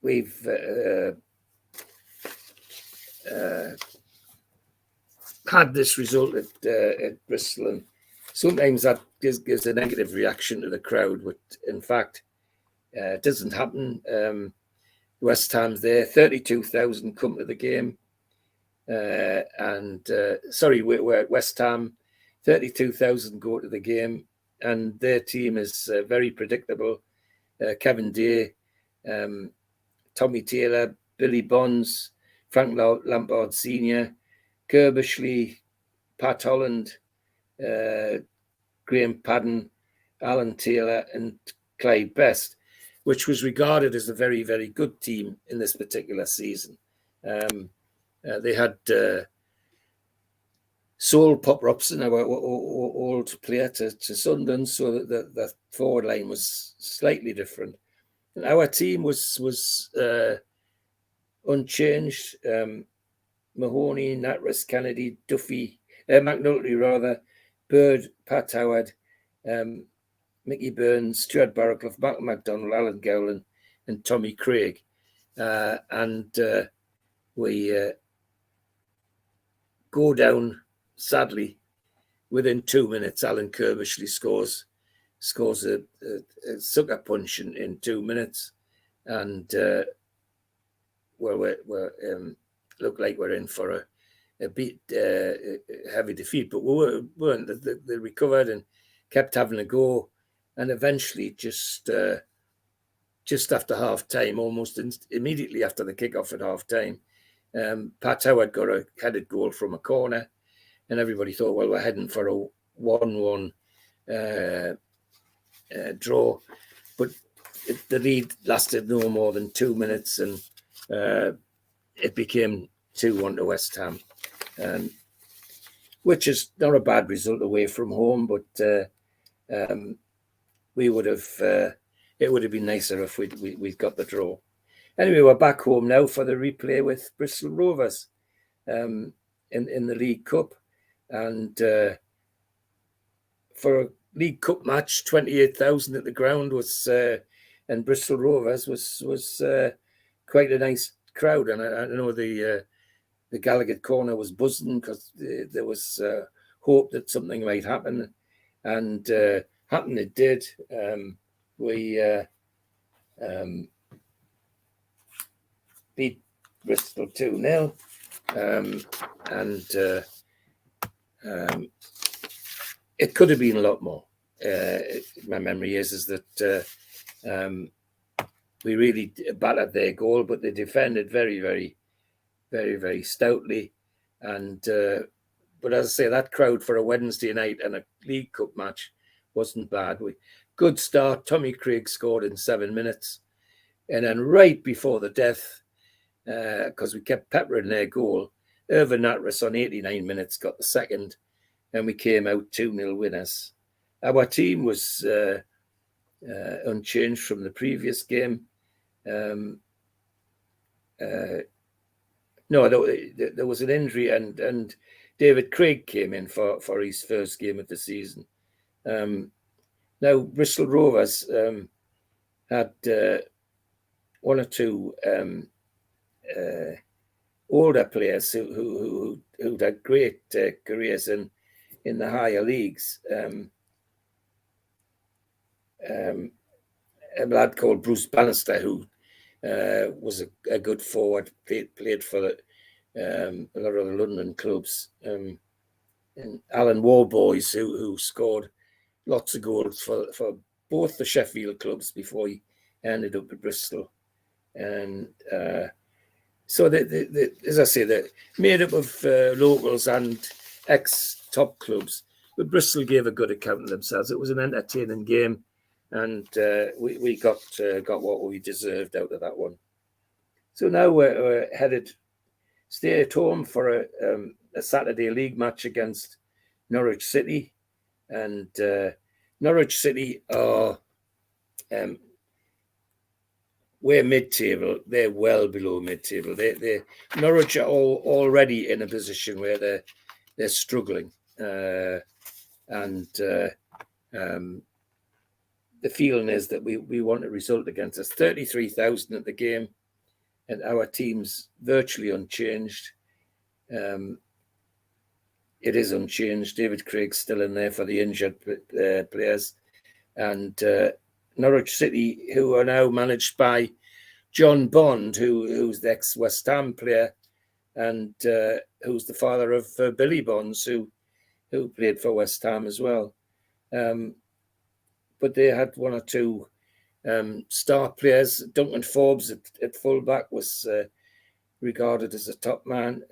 we've had this result at Bristol, and sometimes that gives a negative reaction to the crowd, but in fact it doesn't happen. West Ham's there, 32,000 come to the game, we're West Ham, 32,000 go to the game, and their team is very predictable. Kevin Day, Tommy Taylor, Billy Bonds, Frank Lampard Sr., Kerbishley, Pat Holland, Graham Padden, Alan Taylor, and Clyde Best, which was regarded as a very, very good team in this particular season. They had Saul Pop-Robson, our old player, to Sunderland, so that the forward line was slightly different. And our team was unchanged. Mahoney, Natras, Kennedy, Duffy, McNulty rather, Bird, Pat Howard, Mickey Burns, Stuart Barraclough, Malcolm MacDonald, Alan Gowland, and Tommy Craig. And we go down, sadly, within 2 minutes. Alan Kerbishley scores a sucker punch in 2 minutes, and we look like we're in for a bit heavy defeat, but we weren't. They recovered and kept having a go, and eventually just after half time, almost immediately after the kickoff at half time, Pat Howard got a headed goal from a corner, and everybody thought, well, we're heading for a 1-1 draw. But the lead lasted no more than 2 minutes, and it became 2-1 to West Ham, which is not a bad result away from home, but we would have it would have been nicer if we'd got the draw. Anyway, we're back home now for the replay with Bristol Rovers in the League Cup, and for a League Cup match, 28,000 at the ground was, and Bristol Rovers was quite a nice crowd, and I know the Gallagher corner was buzzing because there was hope that something might happen, and happen it did. We beat Bristol 2-0, and it could have been a lot more. My memory is that we really battered their goal, but they defended very, very, very, very stoutly. And but as I say, that crowd for a Wednesday night and a League Cup match wasn't bad. Good start. Tommy Craig scored in 7 minutes, and then right before the death, because we kept peppering their goal, Irvin Natras on 89 minutes got the second, and we came out 2-0 winners. Our team was unchanged from the previous game. No, there was an injury, and David Craig came in for his first game of the season. Now, Bristol Rovers had one or two older players who had great careers in the higher leagues. A lad called Bruce Bannister, who was a good forward, played for a lot of the London clubs, and Alan Warboys, who scored lots of goals for both the Sheffield clubs before he ended up at Bristol. And so, as I say, they're made up of locals and ex-top clubs, but Bristol gave a good account of themselves. It was an entertaining game, and we got what we deserved out of that one. So now we're stay at home for a Saturday league match against Norwich City, and Norwich City are we're mid-table. They're well below mid-table. Norwich are already in a position where they're struggling, and the feeling is that we want a result against us. 33,000 at the game, and our team's virtually unchanged. It is unchanged. David Craig's still in there for the injured players, and Norwich City, who are now managed by John Bond, who's the ex-West Ham player, and who's the father of Billy Bonds, who played for West Ham as well. But they had one or two star players. Duncan Forbes at fullback was regarded as a top man.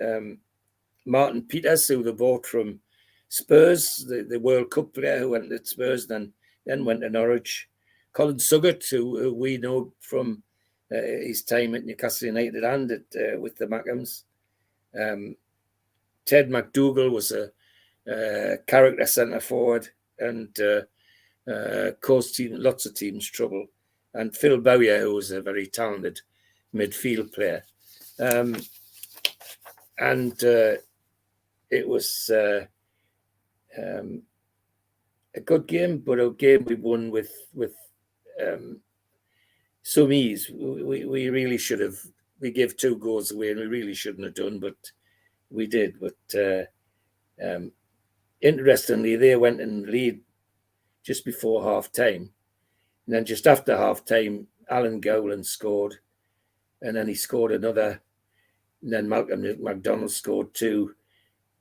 Martin Peters, who they bought from Spurs, the World Cup player who went to Spurs, then went to Norwich. Colin Suggett, who we know from his time at Newcastle United and with the Mackhams. Ted McDougall was a character centre forward, and caused lots of teams trouble. And Phil Bowyer, who was a very talented midfield player. It was a good game, but a game we won with some ease. We really should have. We gave 2 goals away, and we really shouldn't have done, but we did. But interestingly, they went in lead just before half time, and then just after half time, Alan Gowland scored, and then he scored another. And then Malcolm McDonald scored 2.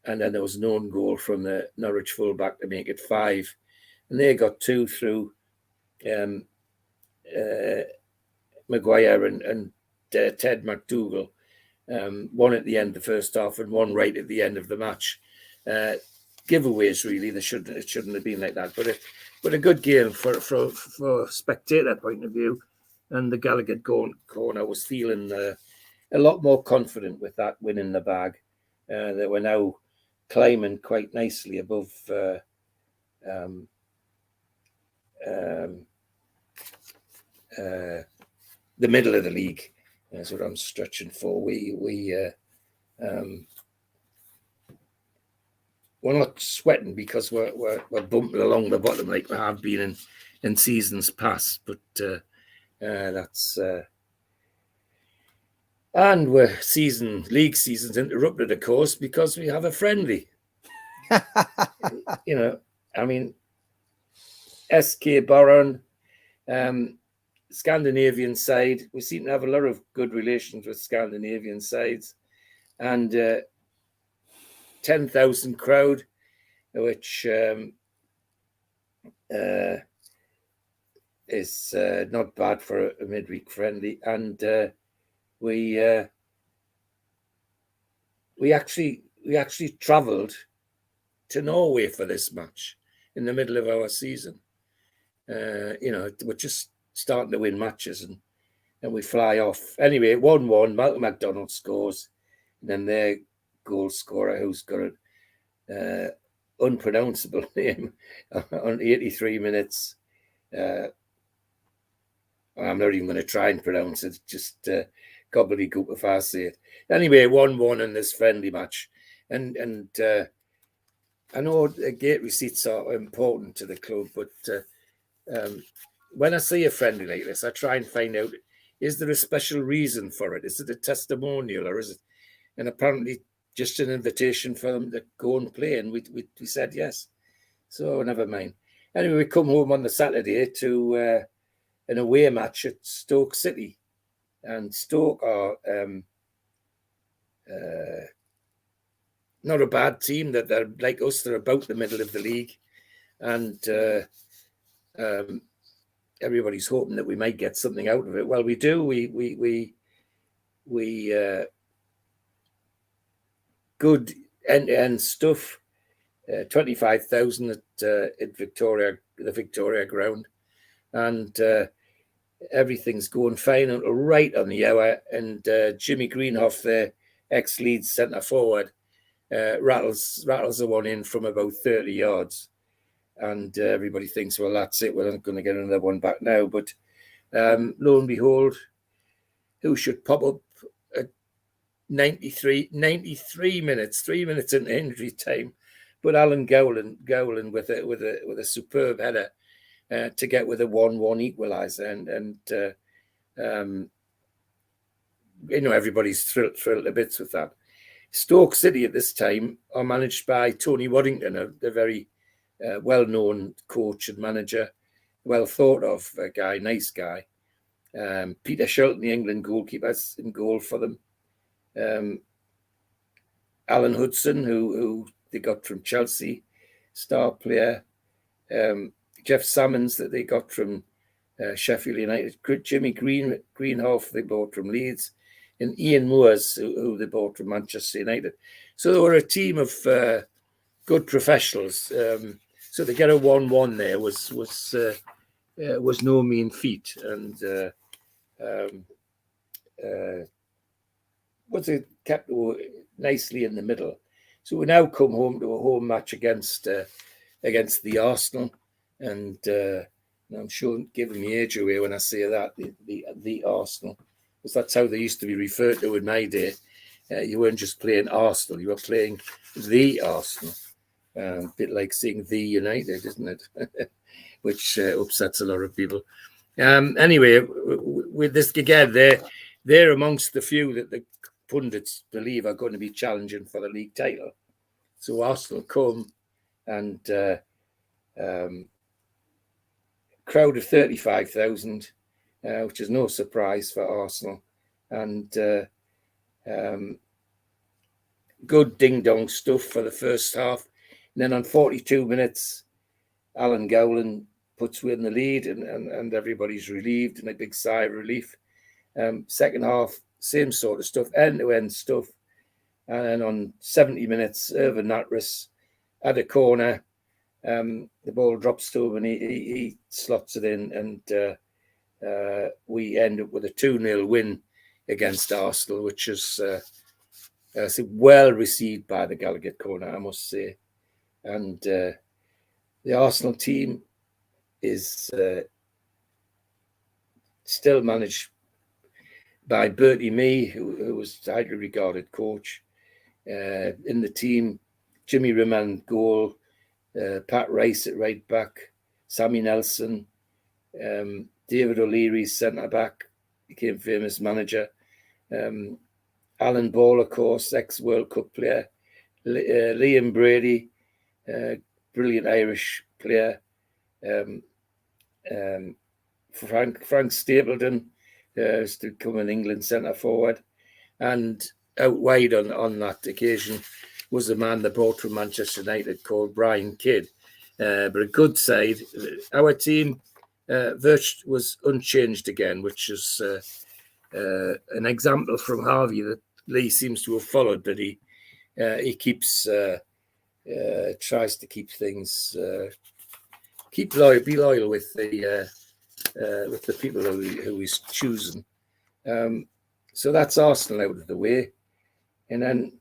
And then there was an own goal from the Norwich fullback to make it 5. And they got 2 through Maguire and Ted McDougall. one at the end of the first half and one right at the end of the match. Giveaways, really. It shouldn't have been like that, but a good game for a spectator point of view. And the Gallagher corner was feeling a lot more confident with that win in the bag. That we're now climbing quite nicely above the middle of the league. That's what I'm stretching for. We're not sweating because we're bumping along the bottom like we have been in seasons past, but that's and league season's interrupted, of course, because we have a friendly. I mean, SK Boron, Scandinavian side. We seem to have a lot of good relations with Scandinavian sides, and 10,000 crowd, which is not bad for a midweek friendly. And we actually travelled to Norway for this match in the middle of our season. We're just starting to win matches, and we fly off. Anyway, 1-1, Malcolm MacDonald scores, and then their goal scorer, who's got an unpronounceable name, on 83 minutes. I'm not even going to try and pronounce it, just gobbledygook if I say it. Anyway, 1-1 in this friendly match. And I know gate receipts are important to the club, but when I see a friendly like this, I try and find out, is there a special reason for it? Is it a testimonial, or is it? And apparently just an invitation for them to go and play, and we said yes. So never mind. Anyway, we come home on the Saturday to an away match at Stoke City, and Stoke are not a bad team. That they're like us; they're about the middle of the league, and everybody's hoping that we might get something out of it. Well, we do. We good end-to-end stuff. 25,000 at Victoria, the Victoria ground, and everything's going fine until right on the hour. And Jimmy Greenhoff, the ex-Leeds centre forward, rattles the one in from about 30 yards, and everybody thinks, well, that's it. We're not going to get another one back now. But lo and behold, who should pop up at 93 minutes, 3 minutes into injury time, but Alan Gowland with a superb header to get with a 1-1 equaliser, and everybody's thrilled to bits with that. Stoke City at this time are managed by Tony Waddington, a very well-known coach and manager, well thought of guy, nice guy. Peter Shilton, the England goalkeeper's in goal for them. Alan Hudson, who they got from Chelsea, star player. Jeff Salmons, that they got from Sheffield United. Jimmy Greenhoff, they bought from Leeds. And Ian Moores, who they bought from Manchester United. So they were a team of good professionals. So to get a 1-1 there was no mean feat. And kept nicely in the middle. So we now come home to a home match against the Arsenal, and I'm sure giving the age away when I say that, the Arsenal, because that's how they used to be referred to in my day. You weren't just playing Arsenal, you were playing the Arsenal. A bit like saying the United, isn't it? Which upsets a lot of people. Anyway, with this again, they're amongst the few that the pundits believe are going to be challenging for the league title. So Arsenal come, and crowd of 35,000, which is no surprise for Arsenal, and good ding-dong stuff for the first half. And then on 42 minutes, Alan Gowland puts we in the lead, and everybody's relieved, and a big sigh of relief. Second half, same sort of stuff, end-to-end stuff. And then on 70 minutes, Irvin Natras had a corner. The ball drops to him and he slots it in, and we end up with a 2-0 win against Arsenal, which is well received by the Gallagher corner, I must say. And the Arsenal team is still managed by Bertie Mee, who was a highly regarded coach. In the team, Jimmy Riman goal, Pat Rice at right back, Sammy Nelson, David O'Leary centre back, became famous manager. Alan Ball, of course, ex-World Cup player. Liam Brady, brilliant Irish player. Frank Stapleton, to come in England centre forward. And out wide on that occasion was the man they brought from Manchester United called Brian Kidd. But a good side. Our team was unchanged again, which is an example from Harvey that Lee seems to have followed, but he keeps tries to keep things be loyal with the people who he's choosing. So that's Arsenal out of the way, and then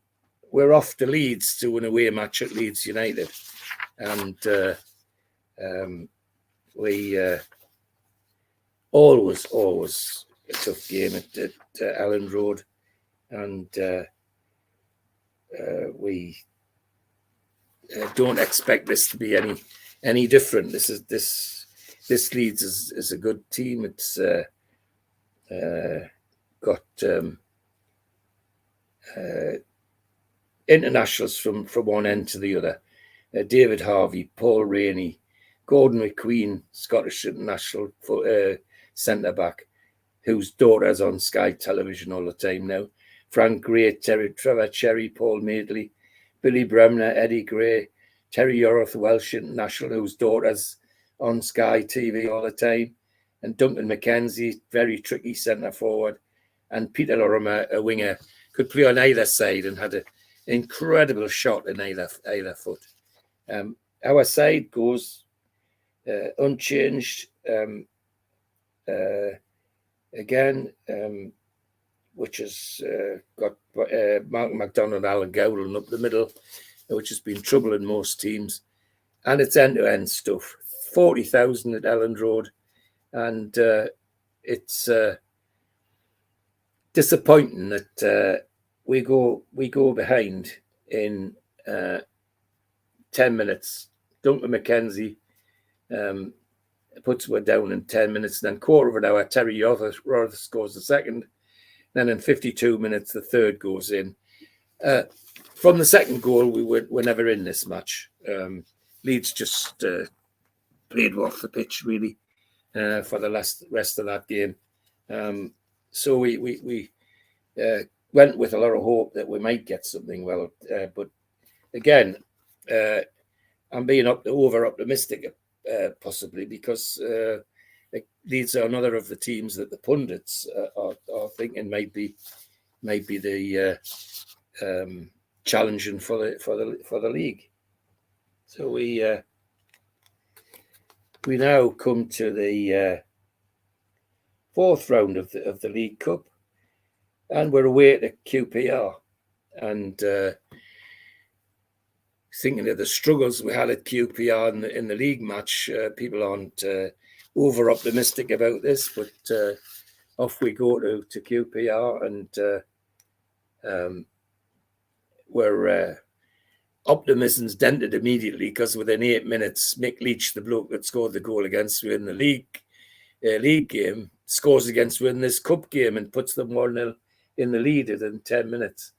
we're off to Leeds to an away match at Leeds United, and we always a tough game at Elland Road, and we don't expect this to be any different. This Leeds is a good team. It's got internationals from one end to the other. David Harvey, Paul Rainey, Gordon McQueen, Scottish international centre back, whose daughter's on Sky Television all the time now. Frank Gray, Trevor Cherry, Paul Madeley, Billy Bremner, Eddie Gray, Terry Yorroth, Welsh international, whose daughter's on Sky TV all the time, and Duncan McKenzie, very tricky centre forward, and Peter Lorimer, a winger, could play on either side and had an incredible shot in either foot. Our side goes unchanged again, which has got Malcolm McDonald, Alan Gowden up the middle, which has been troubling most teams, and it's end-to-end stuff. 40,000 at Elland Road, and it's disappointing that we go behind in 10 minutes. Duncan McKenzie puts one down in 10 minutes, and then quarter of an hour, Terry Yorroth scores the second. Then in 52 minutes, the third goes in. From the second goal, we were never in this match. Leeds just played off the pitch, really, for the rest of that game. So we went with a lot of hope that we might get something. But again, I'm being over optimistic, possibly, because Leeds are another of the teams that the pundits are thinking might be the challenging for the league. So we now come to the fourth round of the League Cup, and we're away to QPR, and thinking of the struggles we had at QPR in the league match, people aren't over optimistic about this, but off we go to QPR, and we're optimism's dented immediately, because within 8 minutes, Mick Leach, the bloke that scored the goal against me in the league game, scores against me in this cup game and puts them 1-0 in the lead within 10 minutes.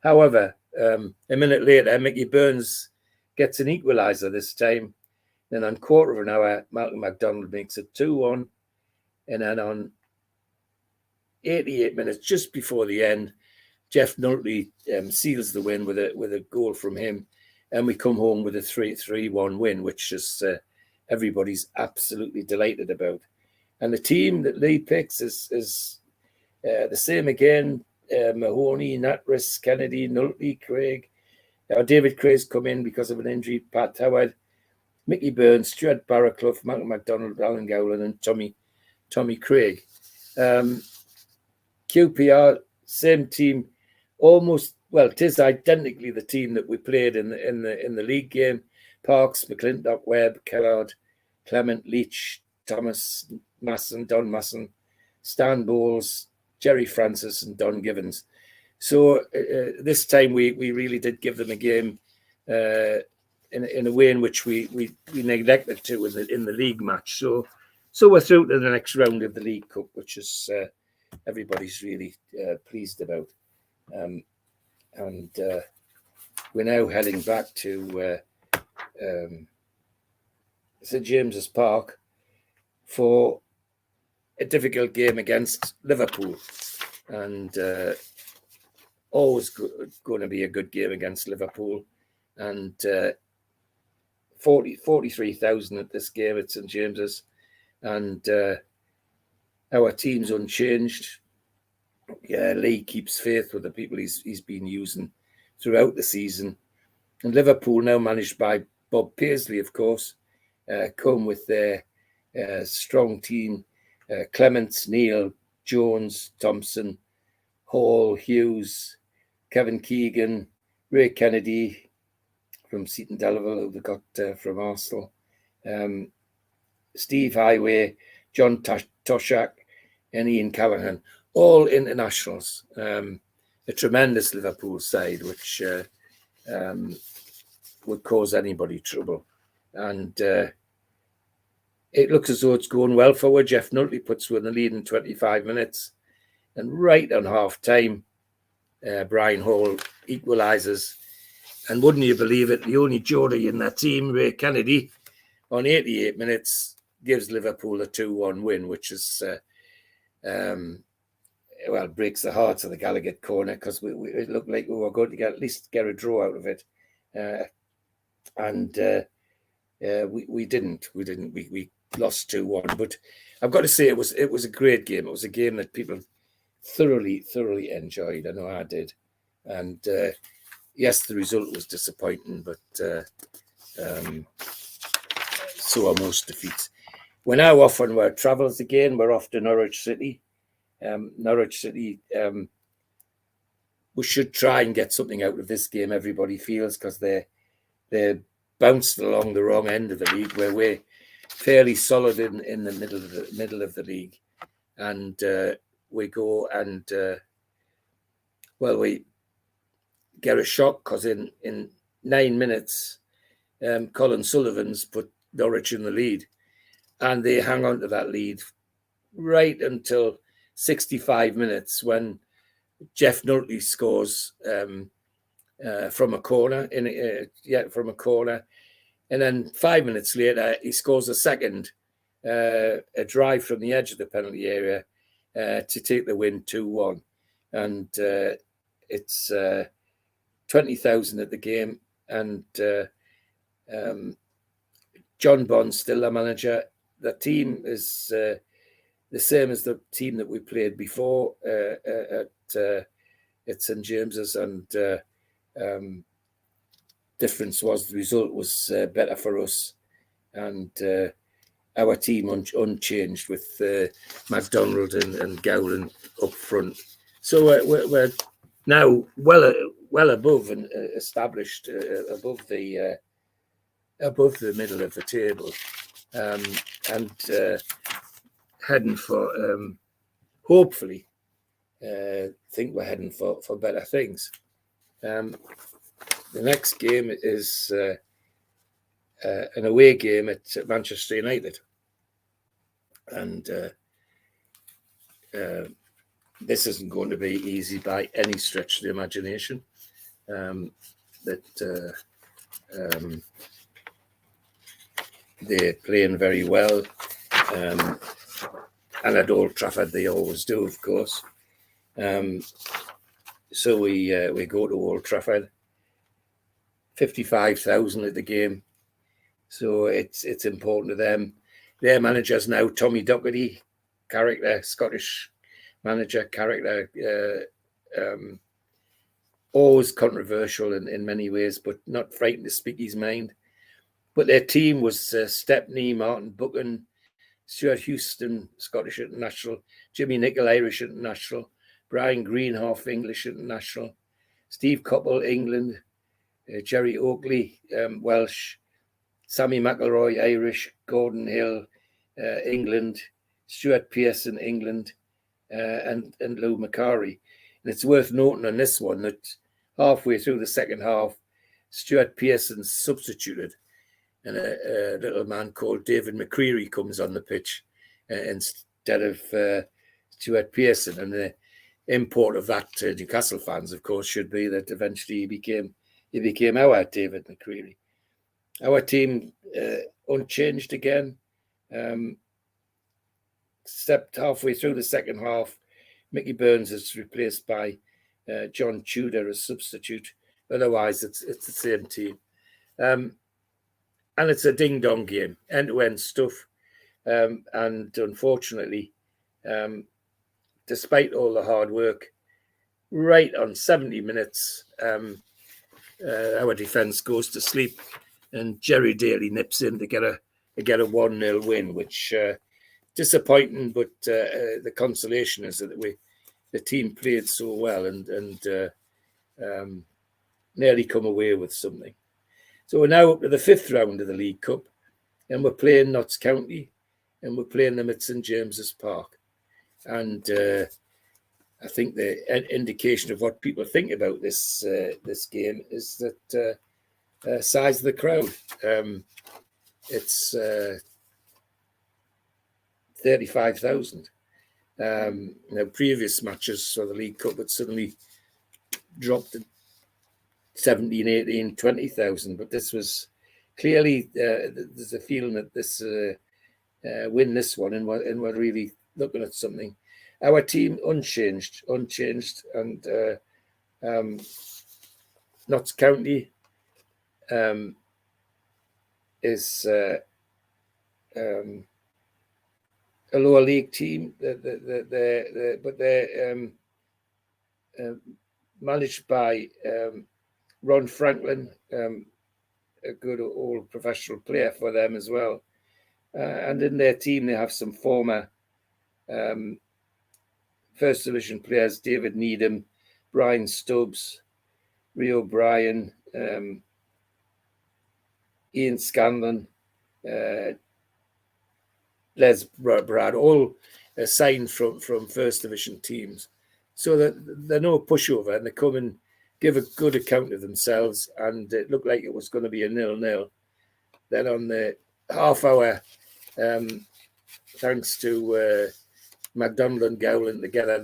However, a minute later, Mickey Burns gets an equaliser this time. Then on quarter of an hour, Malcolm McDonald makes it 2-1. And then on 88 minutes, just before the end, Jeff Nulty seals the win with a goal from him. And we come home with a 3-1 win, which is everybody's absolutely delighted about. And the team that Lee picks is The same again, Mahoney, Natris, Kennedy, Nulty, Craig. David Craig's come in because of an injury. Pat Howard, Mickey Burns, Stuart Barraclough, Malcolm MacDonald, Alan Gowland, and Tommy Craig. QPR, same team, almost. Well, it is identically the team that we played in the league game. Parks, McClintock, Webb, Kellard, Clement, Leach, Thomas Masson, Don Masson, Stan Bowles, Jerry Francis, and Don Givens. So this time we really did give them a game in a way in which we neglected to in the league match. So we're through to the next round of the League Cup, which is everybody's really pleased about. And we're now heading back to St James's Park for a difficult game against Liverpool, and always going to be a good game against Liverpool. And 43,000 at this game at St James's, and our team's unchanged. Lee keeps faith with the people he's been using throughout the season, and Liverpool, now managed by Bob Paisley, of course, come with their strong team: Clements, Neil, Jones, Thompson, Hall, Hughes, Kevin Keegan, Ray Kennedy from Seaton Delaval, who they got from Arsenal, Steve Highway, John Toshak, and Ian Callahan, all internationals. A tremendous Liverpool side, which would cause anybody trouble. And it looks as though it's going well forward. Jeff Nutley puts in the lead in 25 minutes. And right on half time, Brian Hall equalises. And wouldn't you believe it, the only Geordie in that team, Ray Kennedy, on 88 minutes, gives Liverpool a 2-1 win, which is, breaks the hearts of the Gallagher corner, because it looked like we were going to at least get a draw out of it. We didn't. We lost 2-1. But I've got to say, it was a great game. It was a game that people thoroughly enjoyed. I know I did. And yes, the result was disappointing, but so are most defeats. We're now off on our travels again. We're off to Norwich City. Norwich City, we should try and get something out of this game, everybody feels, because they're bounced along the wrong end of the league, where we're fairly solid in the middle of the league. And we go and we get a shock, because in 9 minutes, Colin Sullivan's put Norwich in the lead, and they hang on to that lead right until 65 minutes, when Jeff Nutley scores from a corner, from a corner, and then 5 minutes later he scores a second, a drive from the edge of the penalty area to take the win 2-1, and it's 20,000 at the game, and John Bond's still the manager. The team is the same as the team that we played before at St James's, and difference was the result was better for us, and our team unchanged with MacDonald and Gowland up front. So we're now well above and established above the middle of the table, and heading for hopefully think we're heading for better things. The next game is an away game at Manchester United, and this isn't going to be easy by any stretch of the imagination. They're playing very well, and at Old Trafford they always do, of course. So we go to Old Trafford. 55,000 at the game, so it's important to them. Their manager's now Tommy Docherty, character, Scottish manager, character, always controversial in many ways, but not frightened to speak his mind. But their team was Stepney, Martin Buchan, Stuart Houston, Scottish international, Jimmy Nicol, Irish international, Brian Greenhoff, English international, Steve Coppell, England, Jerry Oakley, Welsh, Sammy McElroy, Irish, Gordon Hill, England, Stuart Pearson, England, and Lou Macari. And it's worth noting on this one that halfway through the second half, Stuart Pearson substituted, and a little man called David McCreary comes on the pitch instead of Stuart Pearson. And the import of that to Newcastle fans, of course, should be that eventually he became our David McCreary. Our team unchanged again. Stepped halfway through the second half. Mickey Burns is replaced by John Tudor as substitute. Otherwise, it's the same team. And it's a ding-dong game, end-to-end stuff. And unfortunately, despite all the hard work, right on 70 minutes, our defence goes to sleep, and Jerry Daly nips in to get a 1-0 win, which disappointing, but the consolation is that the team played so well and nearly come away with something. So we're now up to the 5th round of the League Cup, and we're playing Notts County, and we're playing them at St James's Park. And I think the indication of what people think about this game is that size of the crowd. It's 35,000. Now, previous matches for the League Cup had suddenly dropped to 17, 18, 20,000. But this was clearly, there's a feeling that this win this one, and we're really looking at something. Our team unchanged, and Notts County is a lower league team, but they're managed by Ron Franklin, a good old professional player for them as well. And in their team, they have some former First Division players: David Needham, Brian Stubbs, Rio O'Brien, Ian Scanlon, Les Brad, all signed from First Division teams. So that they're no pushover, and they come and give a good account of themselves, and it looked like it was going to be a 0-0. Then on the half hour, thanks to McDonald and Gowland together,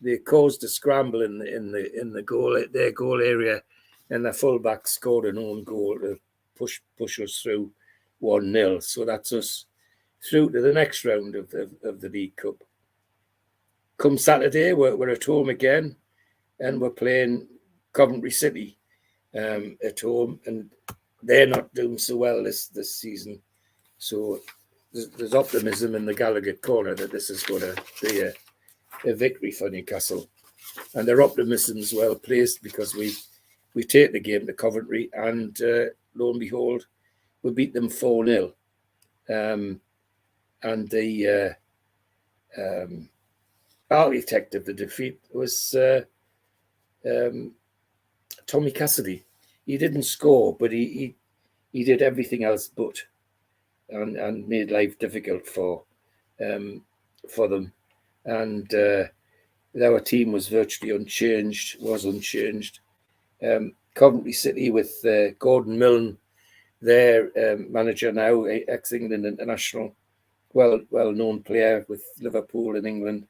they caused a scramble in the goal, their goal area, and the fullback scored an own goal to push us through 1-0. So that's us through to the next round of the League Cup. Come Saturday, we're at home again, and we're playing Coventry City at home, and they're not doing so well this season. So there's optimism in the Gallagher corner that this is going to be a victory for Newcastle. And their optimism is well placed because we take the game to Coventry, and lo and behold, we beat them 4-0. And the architect of the defeat was Tommy Cassidy. He didn't score, but he did everything else but, and made life difficult for them. And our team was virtually unchanged. Coventry City with Gordon Milne, their manager now, ex-England international, well-known player with Liverpool in England,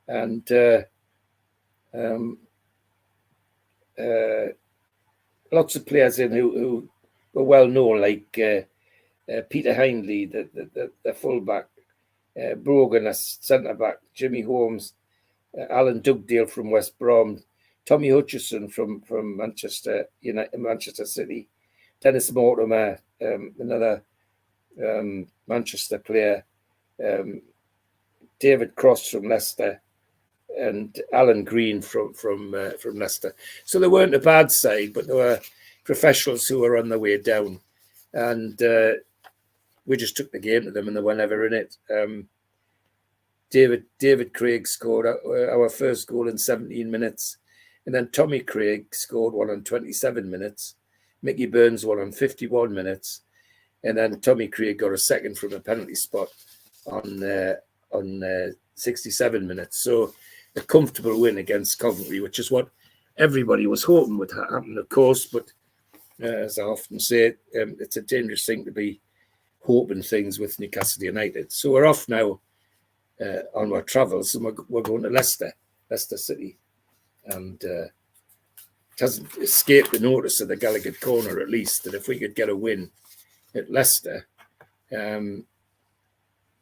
and lots of players in who were well known, like Peter Hindley, the fullback, Brogan as centre back, Jimmy Holmes, Alan Dugdale from West Brom, Tommy Hutchison from Manchester City, Dennis Mortimer, another Manchester player, David Cross from Leicester, Alan Green from Leicester. So they weren't a bad side, but they were professionals who were on their way down, and we just took the game to them, and they were never in it. David Craig scored our first goal in 17 minutes, and then Tommy Craig scored one on 27 minutes. Mickey Burns one on 51 minutes, and then Tommy Craig got a second from a penalty spot on 67 minutes. So a comfortable win against Coventry, which is what everybody was hoping would happen, of course. But as I often say, it's a dangerous thing to be hoping things with Newcastle United. So we're off now on our travels, and we're going to Leicester City, and it hasn't escaped the notice of the Gallagher Corner, at least, that if we could get a win at Leicester,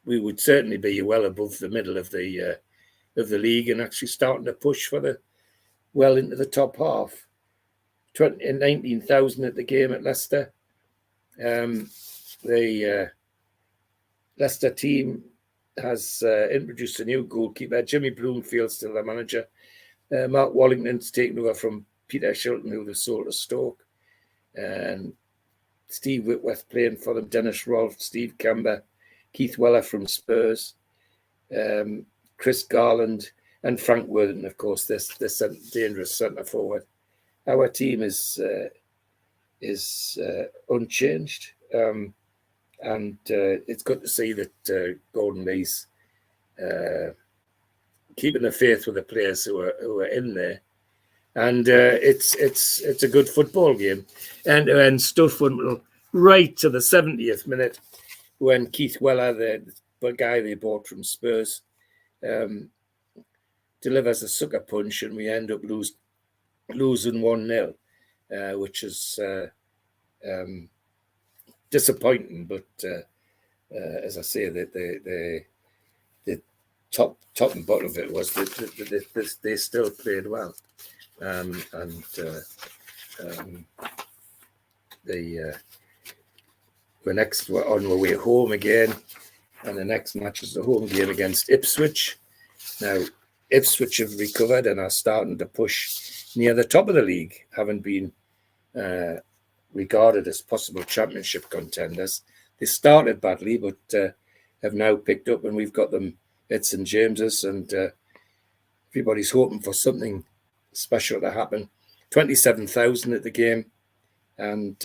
we would certainly be well above the middle of the league and actually starting to push for well into the top half. 19,000 at the game at Leicester. The Leicester team has introduced a new goalkeeper. Jimmy Bloomfield's still the manager. Mark Wallington's taken over from Peter Shilton, who was sold to Stoke. And Steve Whitworth playing for them. Dennis Rolfe, Steve Camber, Keith Weller from Spurs, Chris Garland, and Frank Worthington, of course, this dangerous centre forward. Our team is unchanged, and it's good to see that Gordon Lee's keeping the faith with the players who are in there, and it's a good football game, and stuff went right to the 70th minute when Keith Weller, the guy they bought from Spurs, delivers a sucker punch, and we end up losing 1-0, which is disappointing. But as I say, the top and bottom of it was that they still played well, and we're on our way home again, and the next match is the home game against Ipswich. Now, Ipswich have recovered and are starting to push near the top of the league, having been regarded as possible championship contenders. They started badly, but have now picked up, and we've got them at St James's, and everybody's hoping for something special to happen. 27,000 at the game, and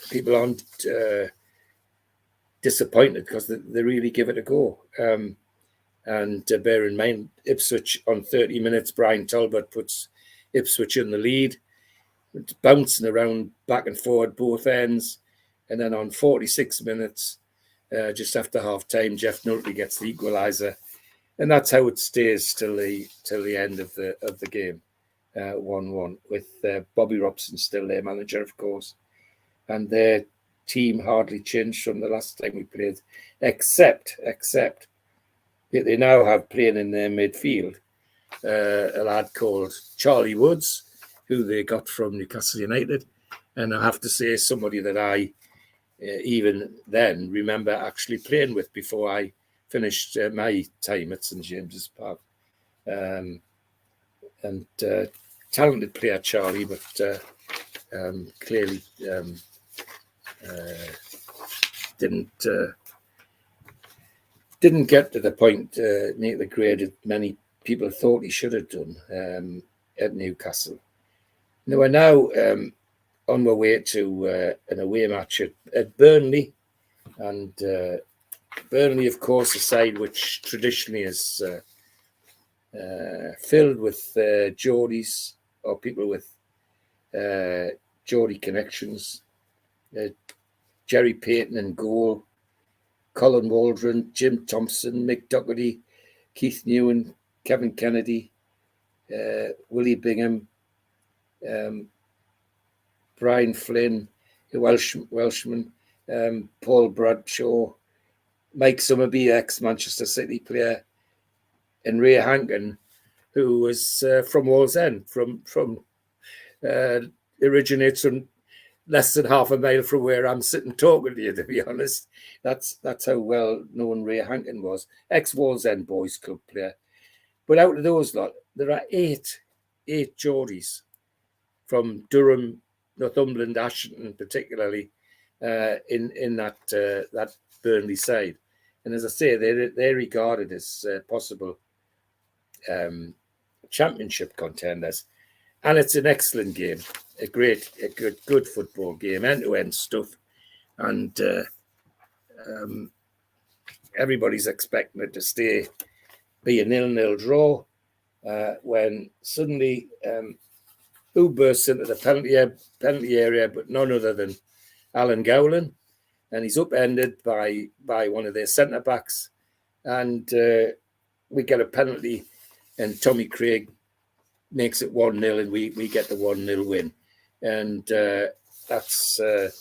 people aren't disappointed because they really give it a go. And bear in mind, Ipswich on 30 minutes, Brian Talbot puts Ipswich in the lead. It's bouncing around back and forward both ends. And then on 46 minutes, just after half time, Jeff Nulty gets the equaliser. And that's how it stays till the end of the game, 1-1, with Bobby Robson still their manager, of course. And their team hardly changed from the last time we played, except they now have playing in their midfield a lad called Charlie Woods, who they got from Newcastle United. And I have to say, somebody that I even then remember actually playing with before I finished my time at St James's Park. And talented player, Charlie, but clearly didn't get to the point, make the grade that many people thought he should have done at Newcastle. Now we're now on our way to an away match at Burnley, and Burnley, of course, a side which traditionally is filled with Geordies or people with Geordie connections. Jerry Payton in goal, Colin Waldron, Jim Thompson, Mick Doherty, Keith Newen, Kevin Kennedy, Willie Bingham, Brian Flynn, a Welshman, Paul Bradshaw, Mike Summerby, ex-Manchester City player, and Ray Hankin, who was from Wallsend, originates from less than half a mile from where I'm sitting talking to you, to be honest. That's how well known Ray Hankin was. Ex-Wallsend Boys Club player. But out of those lot, there are eight Geordies from Durham, Northumberland, Ashton, particularly in that Burnley side. And as I say, they're regarded as possible championship contenders. And it's an excellent game, a good football game, end-to-end stuff. And everybody's expecting it to be a 0-0 draw when suddenly who bursts into the penalty area, but none other than Alan Gowland. And he's upended by one of their centre-backs. And we get a penalty, and Tommy Craig makes it 1-0, and we get the 1-0 win. And that's to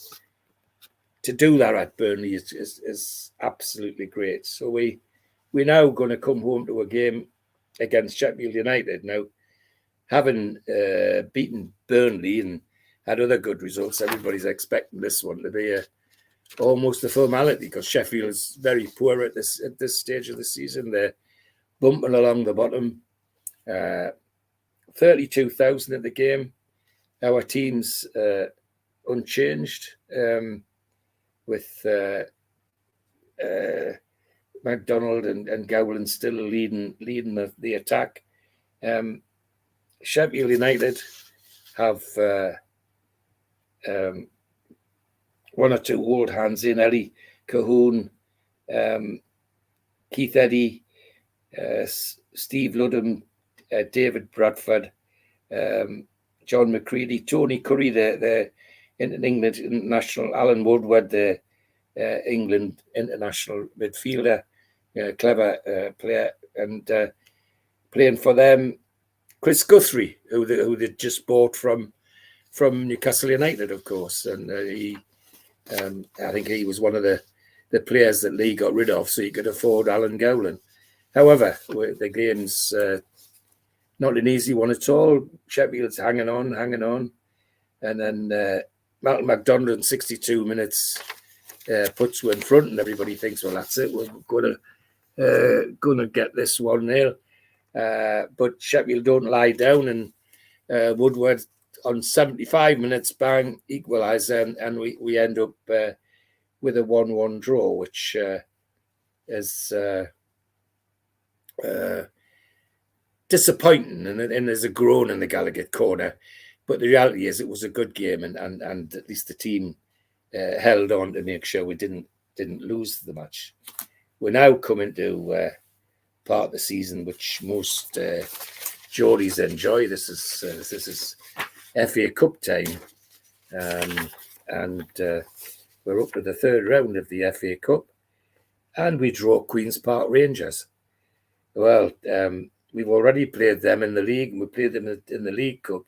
do that at Burnley is absolutely great. So we're now going to come home to a game against Sheffield United. Now, having beaten Burnley and had other good results, everybody's expecting this one to be almost a formality, because Sheffield is very poor at this stage of the season. They're bumping along the bottom. 32,000 at the game. Our team's unchanged, with MacDonald and Gowland still leading the attack. Sheffield United have one or two old hands in: Ellie Cahoon, Keith Eddy, Steve Ludham, David Bradford, John McCready, Tony Curry, the England international, Alan Woodward, the England international midfielder, clever player, and playing for them, Chris Guthrie, who they just bought from Newcastle United, of course, and I think he was one of the players that Lee got rid of so he could afford Alan Gowland. However, the game's not an easy one at all. Sheffield's hanging on. And then Malcolm MacDonald in 62 minutes puts you in front, and everybody thinks, well, that's it. We're gonna get this 1-0. But Sheffield don't lie down, and Woodward on 75 minutes, bang, equaliser, and we end up with a 1-1 draw, which is disappointing, and there's a groan in the Gallagher corner. But the reality is, it was a good game, and at least the team held on to make sure we didn't lose the match. We're now coming to part of the season which most Geordies enjoy. This is FA Cup time, and we're up to the third round of the FA Cup, and we draw Queen's Park Rangers. Well, we've already played them in the league, and we played them in the League Cup,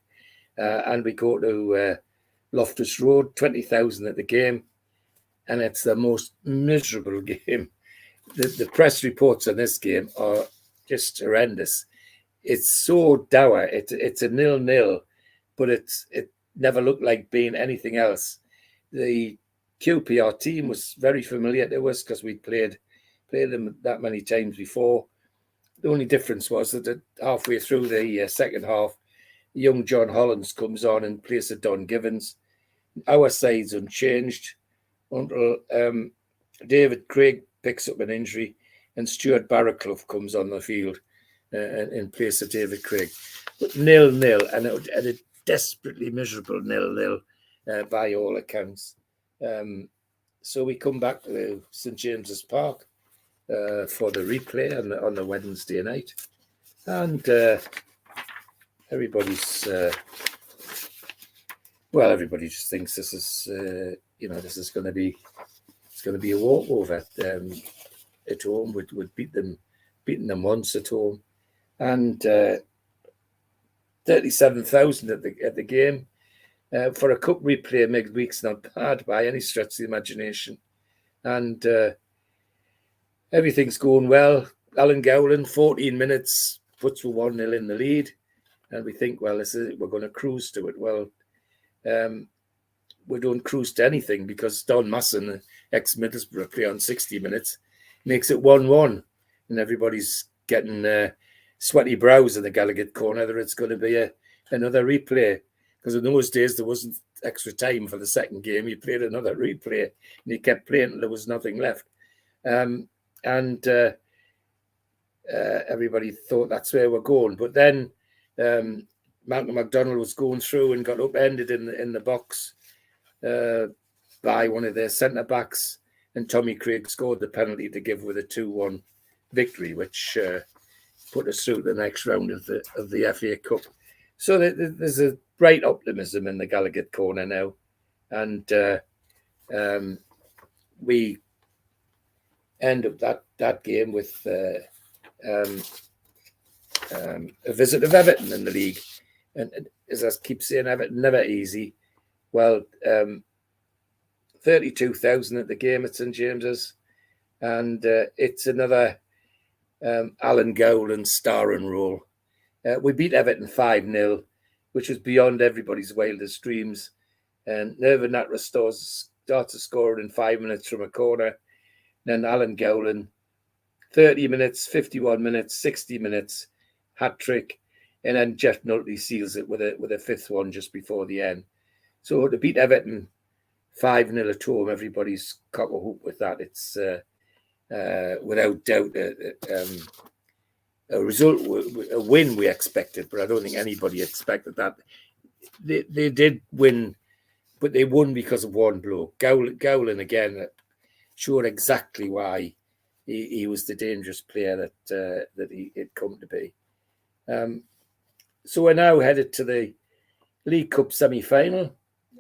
and we go to Loftus Road, 20,000 at the game, and it's the most miserable game. The press reports on this game are just horrendous. It's so dour. It's a 0-0, but it never looked like being anything else. The QPR team was very familiar to us because we played them that many times before. The only difference was that halfway through the second half, young John Hollands comes on and plays a Don Givens. Our side's unchanged until David Craig picks up an injury, and Stuart Barraclough comes on the field in place of David Craig. But 0-0, and a desperately miserable 0-0 by all accounts. So we come back to St James's Park for the replay on the Wednesday night, and everybody just thinks this is this is going to be a walkover at home. We'd beaten them once at home, and 37,000 at the game for a cup replay midweek's not bad by any stretch of the imagination, and everything's going well. Alan Gowland, 14 minutes, puts we 1-0 in the lead, and we think, well, we're going to cruise to it. Well, we don't cruise to anything, because Don Masson, ex-Middlesbrough player on 60 minutes, makes it 1-1, and everybody's getting sweaty brows in the Gallagher corner that it's going to be another replay, because in those days there wasn't extra time for the second game. You played another replay, and you kept playing until there was nothing left. Everybody thought that's where we're going. But then Malcolm McDonald was going through and got upended in the box by one of their centre-backs, and Tommy Craig scored the penalty to give with a 2-1 victory, which put us through the next round of the FA Cup. So there's a bright optimism in the Gallagher corner now, and we end up that game with a visit of Everton in the league. And as I keep saying, Everton never easy. Well, 32,000 at the game at St James's, and it's another Alan Gowland starring role. We beat Everton 5-0, which was beyond everybody's wildest dreams. And Nervin Natra starts to score in 5 minutes from a corner. Then Alan Gowland, 30 minutes, 51 minutes, 60 minutes, hat-trick. And then Jeff Nulty seals it with a fifth one just before the end. So to beat Everton 5-0 at home, everybody's cock a hoop with that. It's without doubt a result, a win we expected, but I don't think anybody expected that. They did win, but they won because of one bloke. Gowland again showed exactly why he was the dangerous player that he had come to be. So we're now headed to the League Cup semi-final,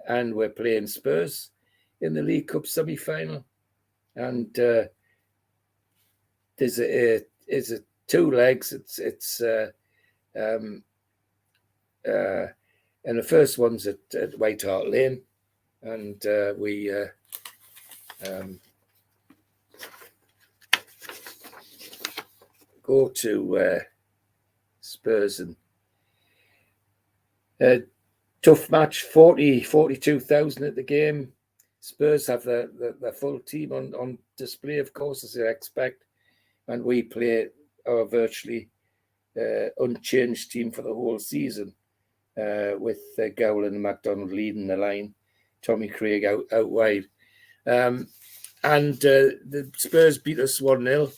and we're playing Spurs in the League Cup semi-final. And there's a two legs. And the first one's at White Hart Lane, and we go to Spurs, and tough match, 42,000 at the game. Spurs have their full team on display, of course, as they expect, and we play our virtually unchanged team for the whole season, with Gowland and McDonald leading the line, Tommy Craig out wide. And the Spurs beat us 1-0.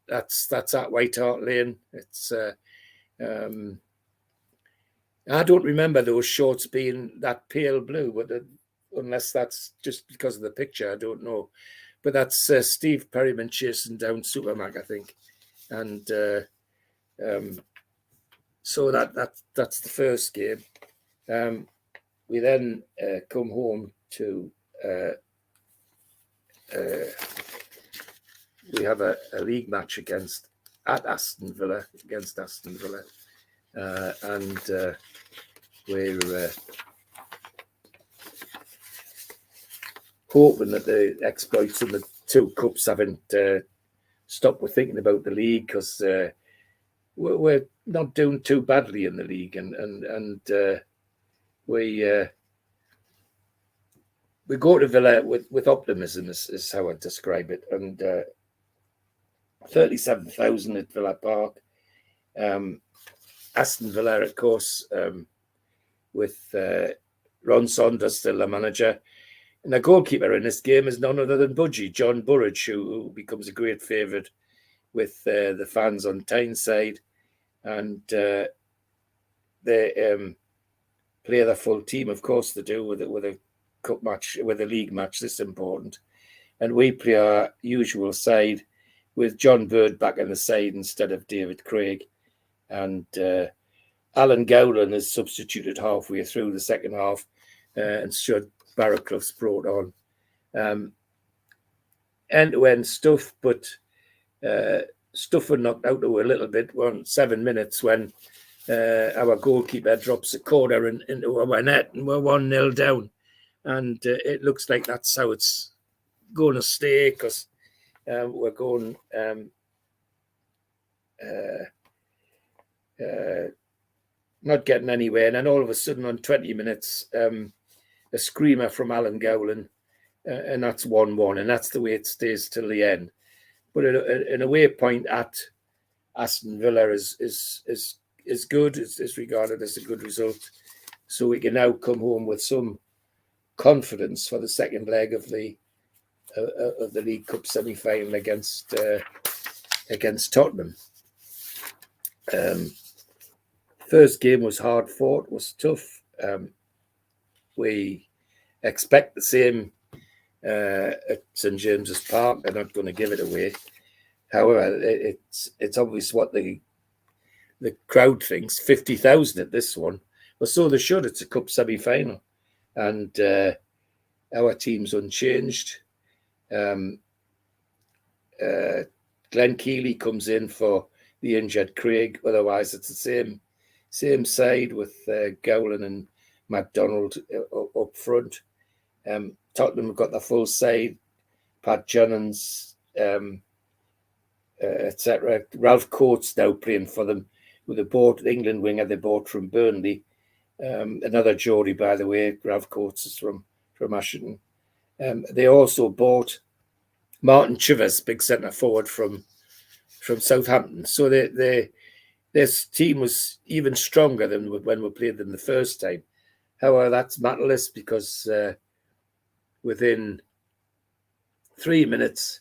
That's at White Hart Lane. It's I don't remember those shorts being that pale blue, but unless that's just because of the picture, I don't know. But that's Steve Perryman chasing down Supermac, I think. And so that's the first game. We then come home to we have a league match against Aston Villa, and we're hoping that the exploits in the two cups haven't stopped with thinking about the league, because we're not doing too badly in the league, and we go to Villa with optimism, is how I describe it. And 37,000 at Villa Park. Aston Villa, of course, with Ron Saunders still the manager. And the goalkeeper in this game is none other than Budgie, John Burridge, who becomes a great favourite with the fans on Tyneside. And they play their full team, of course they do, with a cup match, with a league match this important. And we play our usual side with John Bird back on the side instead of David Craig. And Alan Gowland is substituted halfway through the second half, and Stuart Barraclough's brought on. End-to-end stuff, but stuff were knocked out of a little bit. We're on 7 minutes when our goalkeeper drops a corner into our net, and we're 1-0 down. And it looks like that's how it's going to stay, because we're going not getting anywhere. And then all of a sudden, on 20 minutes, a a screamer from Alan Gowland, and that's 1-1, and that's the way it stays till the end. But an away point at Aston Villa is good, is regarded as a good result. So we can now come home with some confidence for the second leg of the League Cup semi-final against Tottenham. First game was hard fought, was tough. We expect the same at St James's Park. They're not going to give it away. However, it's obvious what the crowd thinks. 50,000 at this one. Well, so they should. It's a cup semi-final, and our team's unchanged. Glenn Keeley comes in for the injured Craig. Otherwise, it's the same side with Gowland and MacDonald up front. Tottenham have got the full side. Pat Jennings, etc. Ralph Coates now playing for them with the England winger they bought from Burnley. Another Geordie, by the way. Ralph Coates is from Ashington. They also bought Martin Chivers, big centre forward from Southampton. So this team was even stronger than when we played them the first time. However, that's matterless because within 3 minutes,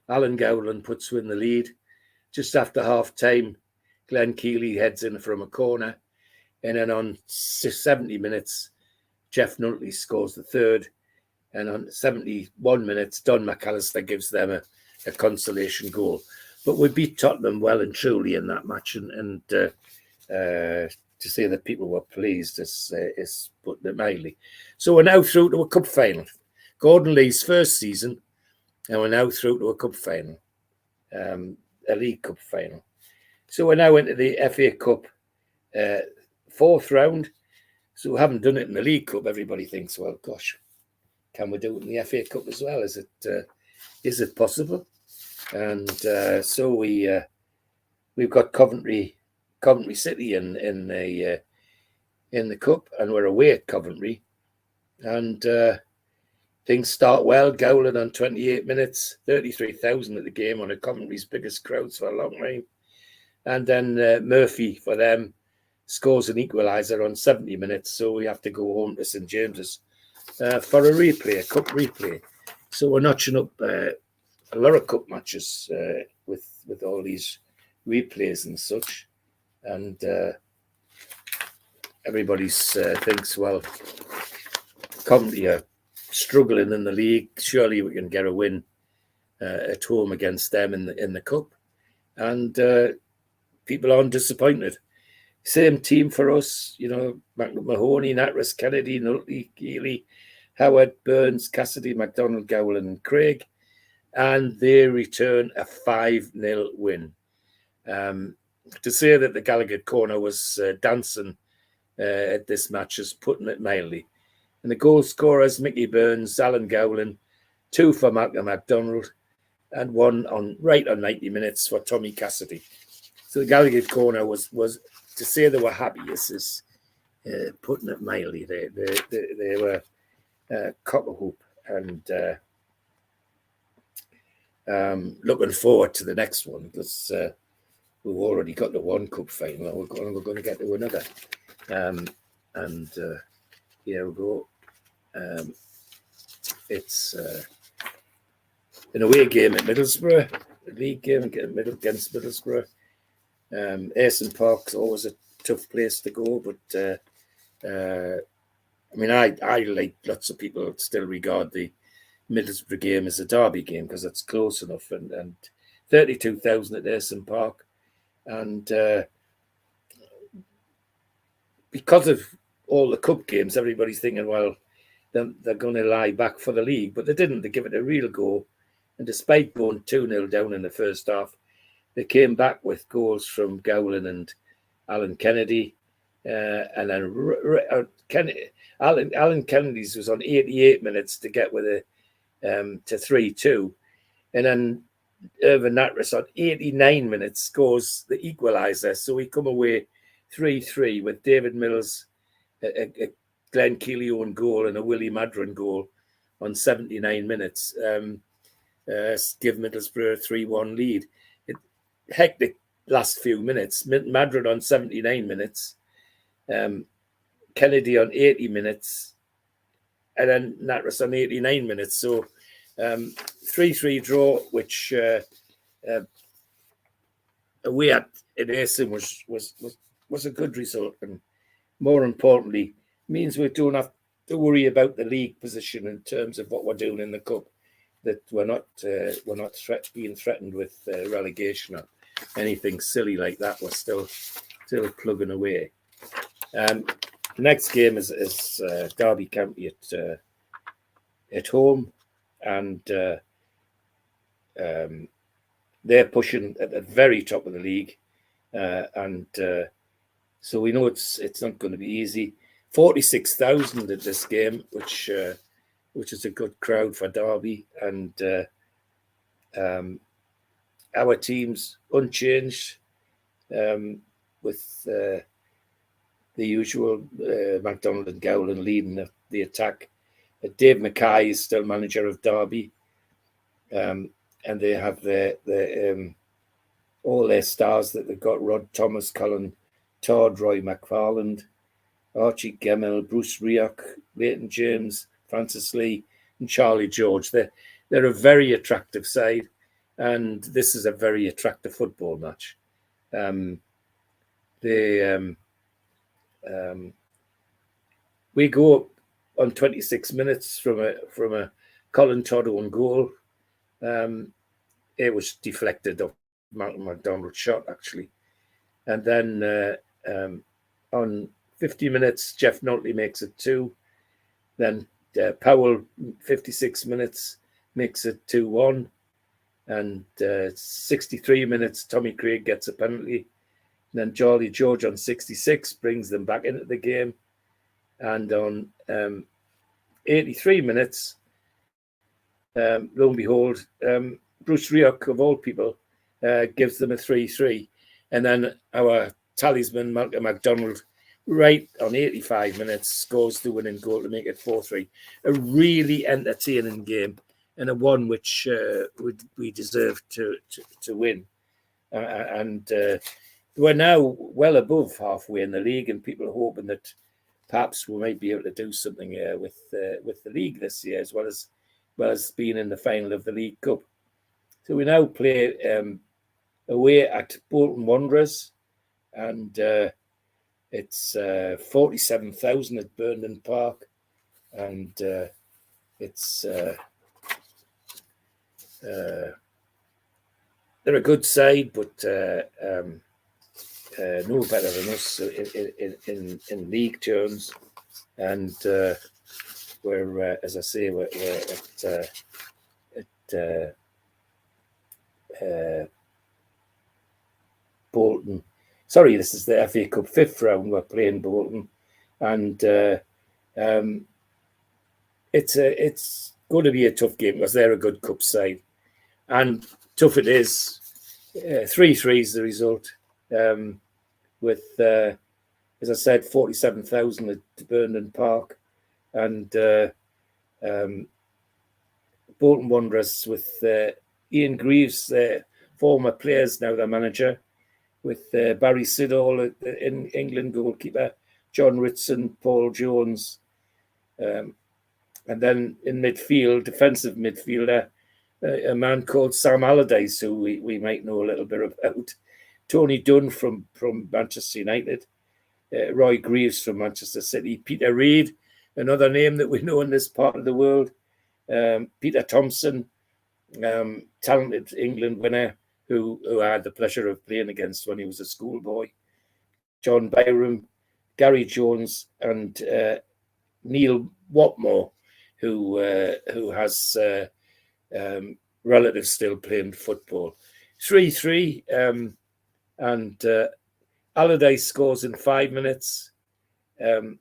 Alan Gowland puts in the lead. Just after half time, Glenn Keeley heads in from a corner. And then on 70 minutes, Jeff Nutley scores the third. And on 71 minutes, Don McAllister gives them a consolation goal. But we beat Tottenham well and truly in that match. And to say that people were pleased is putting it mildly. So we're now through to a cup final. Gordon Lee's first season, and we're now through to a cup final, a League Cup final. So we're now into the FA Cup fourth round. So we haven't done it in the League Cup. Everybody thinks, well, gosh, can we do it in the FA Cup as well? Is it possible? And so we've got Coventry City in the cup, and we're away at Coventry, and things start well. Gowland on 28 minutes, 33,000 at the game, one of Coventry's biggest crowds for a long time. And then Murphy for them scores an equaliser on 70 minutes, so we have to go home to St James's for a cup replay. So we're notching up a lot of cup matches with all these replays and such. And everybody thinks, well, Coventry are struggling in the league. Surely we can get a win at home against them in the cup. And people aren't disappointed. Same team for us, Mahoney, Natras, Kennedy, Nutley, Keeley, Howard, Burns, Cassidy, MacDonald, Gowland, and Craig. And they return a 5-0 win. To say that the Gallagher corner was dancing at this match is putting it mildly. And the goal scorers, Mickey Burns, Alan Gowland, 2 for Malcolm MacDonald, and 1 right on 90 minutes for Tommy Cassidy. So the Gallagher corner was to say they were happy is putting it mildly. They were cock a hoop, and looking forward to the next one because we've already got the one cup final. We're going to get to another, and here we go. It's an away game at Middlesbrough, a league game against Middlesbrough. Ayson Park's always a tough place to go, but I like lots of people still regard the Middlesbrough game as a derby game because it's close enough, and 32,000 at Ayson Park, and because of all the cup games, everybody's thinking, well, they're going to lie back for the league, but they didn't. They give it a real go, and despite going 2-0 down in the first half, they came back with goals from Gowland and Alan Kennedy, and then Alan Kennedy's was on 88 minutes to get with it to 3-2, and then Irvin Natras on 89 minutes scores the equaliser. So we come away 3-3 with David Mills, a Glenn Keely own goal and a Willie Madron goal on 79 minutes. Give Middlesbrough a 3-1 lead. Hectic last few minutes. Madron on 79 minutes. Kennedy on 80 minutes. And then Natras on 89 minutes. So 3-3 draw, which away at Ayson was a good result, and more importantly, means we don't have to worry about the league position in terms of what we're doing in the cup. That we're not being threatened with relegation or anything silly like that. We're still plugging away. Next game is Derby County at home, and they're pushing at the very top of the league, and so we know it's not going to be easy. 46,000 at this game, which is a good crowd for Derby, and our team's unchanged, with the usual MacDonald and Gowland leading the attack. Dave Mackay is still manager of Derby, and they have all their stars that they've got: Rod Thomas, Colin Todd, Roy McFarland, Archie Gemmell, Bruce Rioch, Leighton James, Francis Lee, and Charlie George. They're a very attractive side, and this is a very attractive football match. We go up on 26 minutes from a Colin Todd own goal. It was deflected off Malcolm MacDonald's shot, actually. And then on 50 minutes, Jeff Notley makes it 2. Then Powell, 56 minutes, makes it 2-1. And 63 minutes, Tommy Craig gets a penalty. And then Charlie George on 66 brings them back into the game. And on 83 minutes, lo and behold, Bruce Rioch, of all people, gives them a 3-3. And then our talisman, Malcolm MacDonald, right on 85 minutes, scores the winning goal to make it 4-3. A really entertaining game, and a one which we deserve to win. And we're now well above halfway in the league, and people are hoping that perhaps we might be able to do something with the league this year, as well as being in the final of the League Cup. So we now play away at Bolton Wanderers, and it's 47,000 at Burnden Park, and it's they're a good side, but no better than us in league terms, and we're as I say, we're at Bolton. Sorry, this is the FA Cup 5th round. We're playing Bolton, and it's going to be a tough game because they're a good cup side, and tough it is. 3-3 is the result. With as I said, 47,000 at Burnden Park, and Bolton Wanderers with Ian Greaves, former players, now their manager, with Barry Siddall in England goalkeeper, John Ritson, Paul Jones, and then in midfield, defensive midfielder, a man called Sam Allardyce, who we might know a little bit about, Tony Dunn from Manchester United, Roy Greaves from Manchester City, Peter Reid, another name that we know in this part of the world, Peter Thompson, talented England winner who I had the pleasure of playing against when he was a schoolboy, John Byram, Gary Jones, and Neil Watmore, who has relatives still playing football. 3-3, and Allardyce scores in 5 minutes. Then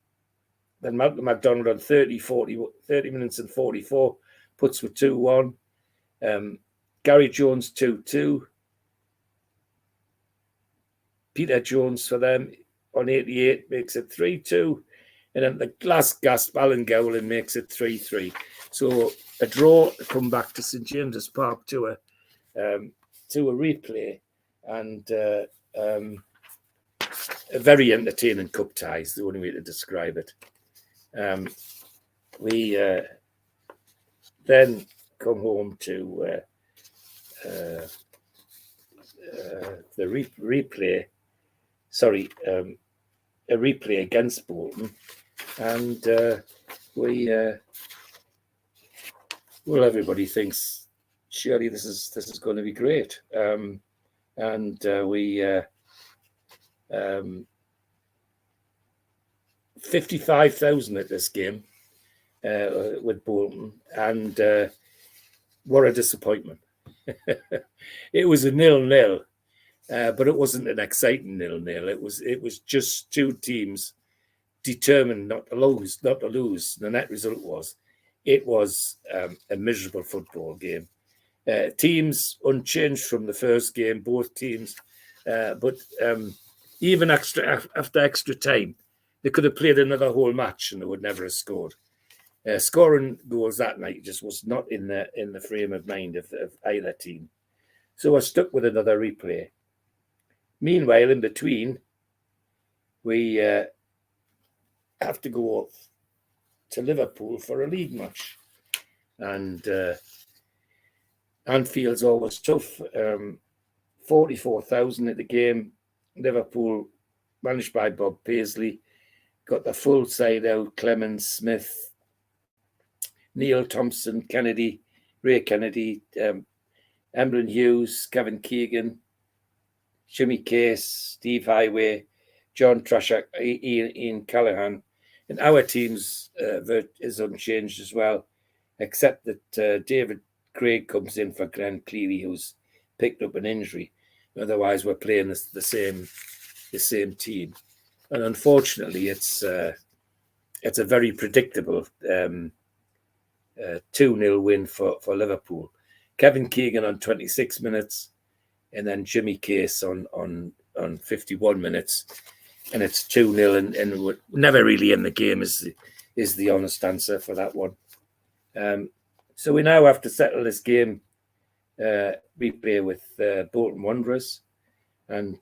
Malcolm MacDonald on 30 minutes and 44 puts with 2-1. Gary Jones 2-2. Peter Jones for them on 88 makes it 3-2. And then the last gasp, Alan Gowland makes it 3-3. So a draw to come back to St James's Park to a replay, and a very entertaining cup tie is the only way to describe it. We then come home to the replay. Sorry, a replay against Bolton, and well, everybody thinks surely this is going to be great, and we 55,000 at this game with Bolton, and what a disappointment. It was a 0-0, but it wasn't an exciting 0-0. It was just two teams determined not to lose. The net result was a miserable football game. Teams unchanged from the first game, both teams, but even after extra time, they could have played another whole match and they would never have scored. Scoring goals that night just was not in the frame of mind of either team. So I stuck with another replay. Meanwhile, in between, we have to go off to Liverpool for a league match. And Anfield's always tough. 44,000 at the game. Liverpool, managed by Bob Paisley, got the full side out. Clemens, Smith, Neil Thompson, Kennedy, Ray Kennedy, Emlyn Hughes, Kevin Keegan, Jimmy Case, Steve Highway, John Trashak, Ian Callaghan. And our team's is unchanged as well, except that David Craig comes in for Glenn Cleary, who's picked up an injury. Otherwise, we're playing the same team. And unfortunately, it's a very predictable 2-0 win for Liverpool. Kevin Keegan on 26 minutes, and then Jimmy Case on 51 minutes, and it's 2-0, and we're never really in the game is the honest answer for that one. So we now have to settle this game replay with Bolton Wanderers, and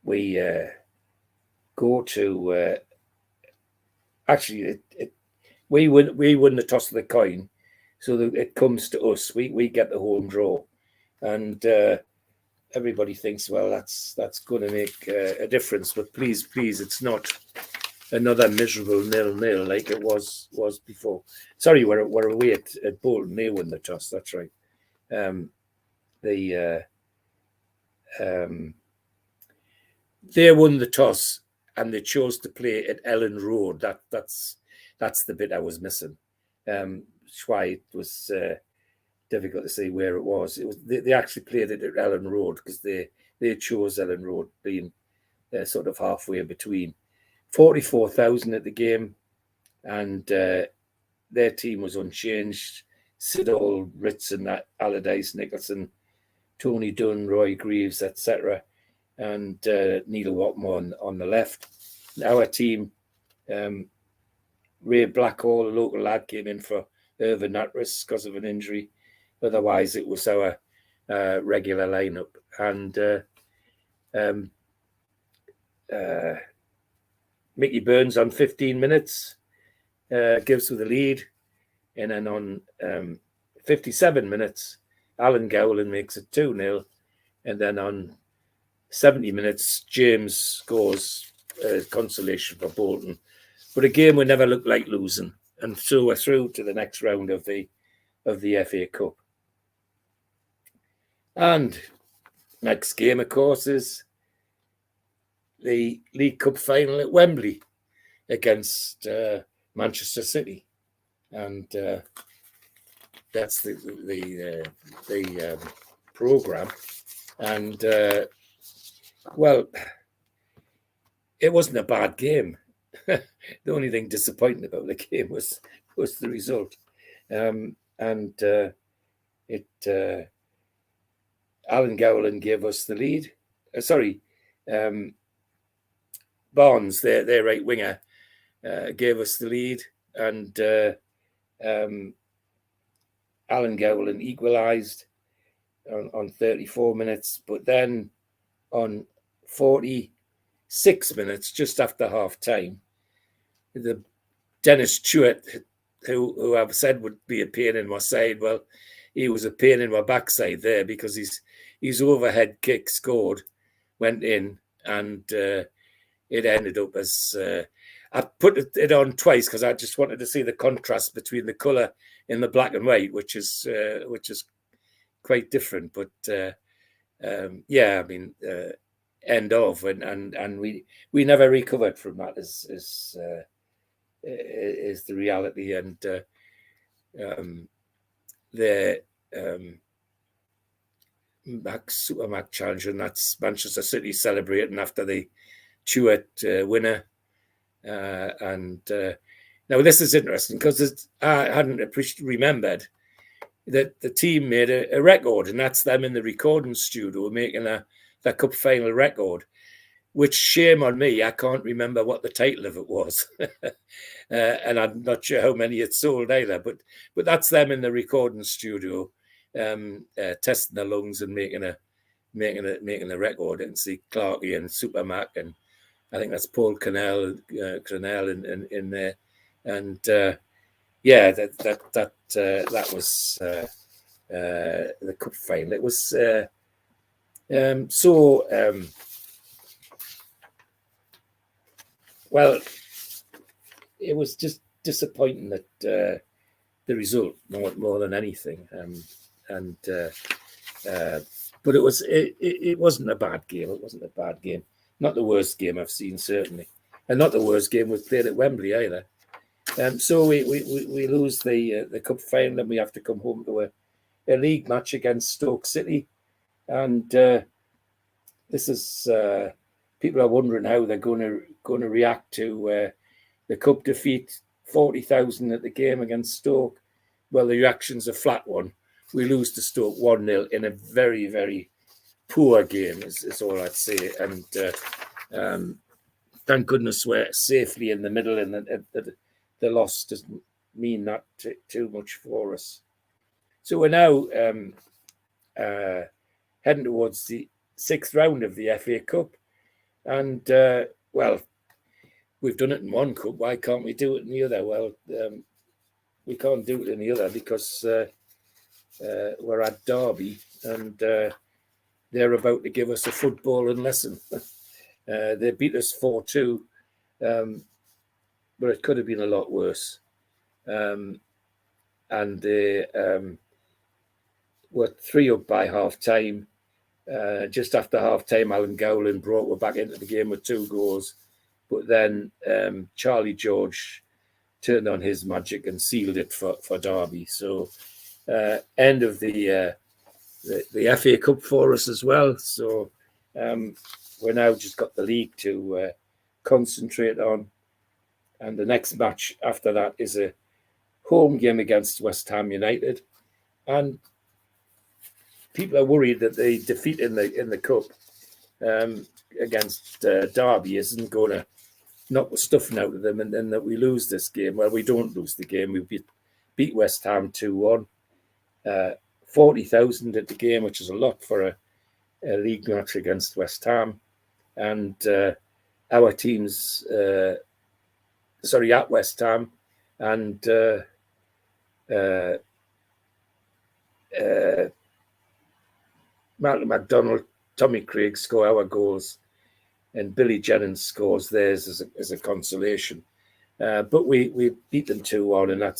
we go to actually we win the toss of the coin, so that it comes to us. We get the home draw, and everybody thinks, well, that's going to make a difference. But please, it's not another miserable 0-0 like it was before. Sorry, we're away at Bolton. They win the toss. That's right. They won the toss, and they chose to play at Ellen Road. That's the bit I was missing. That's why it was difficult to say where it was. They actually played it at Ellen Road because they chose Ellen Road, being sort of halfway between. 44,000 at the game, and their team was unchanged. Siddall, Ritson, Allardyce, Nicholson, Tony Dunn, Roy Greaves, etc., and Neil Watmore on the left. Our team, Ray Blackhall, a local lad, came in for Irvin Natris because of an injury. Otherwise, it was our regular lineup. And Mickey Burns on 15 minutes gives us the lead. And then on 57 minutes, Alan Gowland makes it 2-0. And then on 70 minutes, James scores consolation for Bolton. But a game we never looked like losing. And so we're through to the next round of the FA Cup. And next game, of course, is the League Cup final at Wembley against Manchester City. And that's the programme. And, well, it wasn't a bad game. The only thing disappointing about the game was the result. Alan Gowland gave us the lead. Barnes, their right winger, gave us the lead, and Alan Gowland equalised on 34 minutes, but then on 46 minutes, just after half time, the Dennis Stewart, who I've said would be a pain in my side, well, he was a pain in my backside there, because his overhead kick scored, went in, and it ended up as I put it on twice because I just wanted to see the contrast between the colour in the black and white, which is quite different. But yeah, I mean, end of, and we never recovered from that is the reality. And the Super Mac Challenge, and that's Manchester City celebrating after the Stewart winner. And now this is interesting because I hadn't remembered that the team made a record, and that's them in the recording studio making the cup final record, which, shame on me, I can't remember what the title of it was. And I'm not sure how many it sold either, but that's them in the recording studio testing their lungs and making a record. And see Clarkey and Super Mac, and I think that's Paul Crenell in there. And yeah, that was the cup final. It was well, it was just disappointing that the result more than anything. But it wasn't a bad game. It wasn't a bad game. Not the worst game I've seen, certainly, and not the worst game we've played at Wembley either. So we lose the cup final, and we have to come home to a league match against Stoke City, and this is people are wondering how they're going to react to the cup defeat, 40,000 at the game against Stoke. Well, the reaction's a flat one. We lose to Stoke 1-0 in a very, very poor game, is all I'd say. And thank goodness we're safely in the middle, and the loss doesn't mean that too much for us. So we're now heading towards the 6th round of the FA Cup. And, well, we've done it in one cup. Why can't we do it in the other? Well, we can't do it in the other because we're at Derby, and they're about to give us a footballing lesson. They beat us 4-2, but it could have been a lot worse. And they were 3-up by half-time. Just after half-time, Alan Gowland brought us back into the game with 2 goals. But then Charlie George turned on his magic and sealed it for Derby. So end of the FA Cup for us as well. So we're now just got the league to concentrate on. And the next match after that is a home game against West Ham United. And people are worried that the defeat in the cup against Derby isn't going to knock the stuffing out of them, and then that we lose this game. Well, we don't lose the game. We beat West Ham 2-1. 40,000 at the game, which is a lot for a league match against West Ham. And our team's at West Ham, and Malcolm MacDonald, Tommy Craig score our goals, and Billy Jennings scores theirs as a consolation. But we beat them 2-1, and that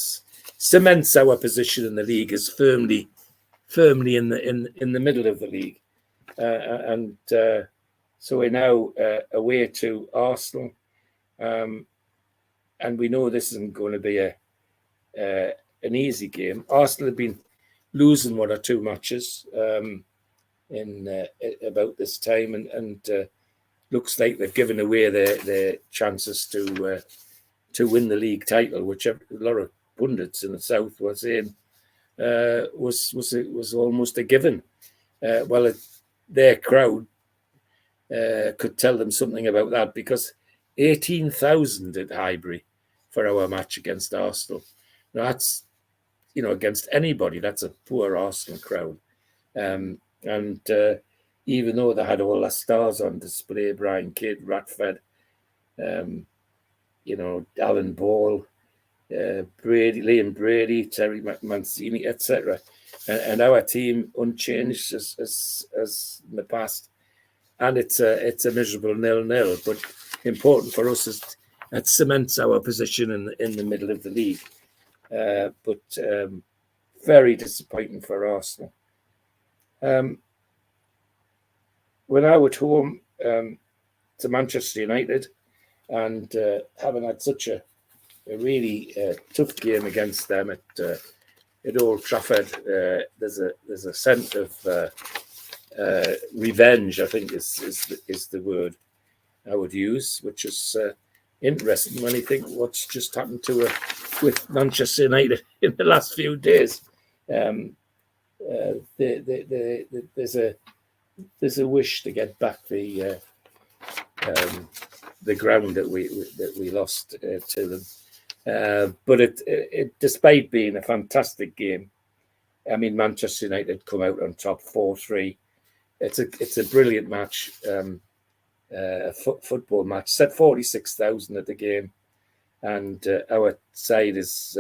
cements our position in the league as firmly in the middle of the league. And so we're now away to Arsenal, and we know this isn't going to be an easy game. Arsenal have been losing 1 or 2 matches in about this time, and looks like they've given away their chances to win the league title, which a lot of pundits in the south were saying was almost a given. Well, their crowd could tell them something about that, because 18,000 at Highbury for our match against Arsenal. Now that's, against anybody, that's a poor Arsenal crowd. And even though they had all their stars on display, Brian Kidd, Ratford, Alan Ball, Liam Brady, Terry Mancini, etc., and our team unchanged as in the past, and it's a miserable 0-0. But important for us is it cements our position in the middle of the league. But very disappointing for Arsenal. We're now at home to Manchester United, and having had such a really tough game against them at Old Trafford, there's a sense of revenge, I think is the word I would use, which is interesting when you think what's just happened with Manchester United in the last few days. There's a wish to get back the ground that we lost to them. But it despite being a fantastic game, I mean, Manchester United come out on top 4-3. It's a brilliant match, a football match. Set 46,000 at the game, and our side is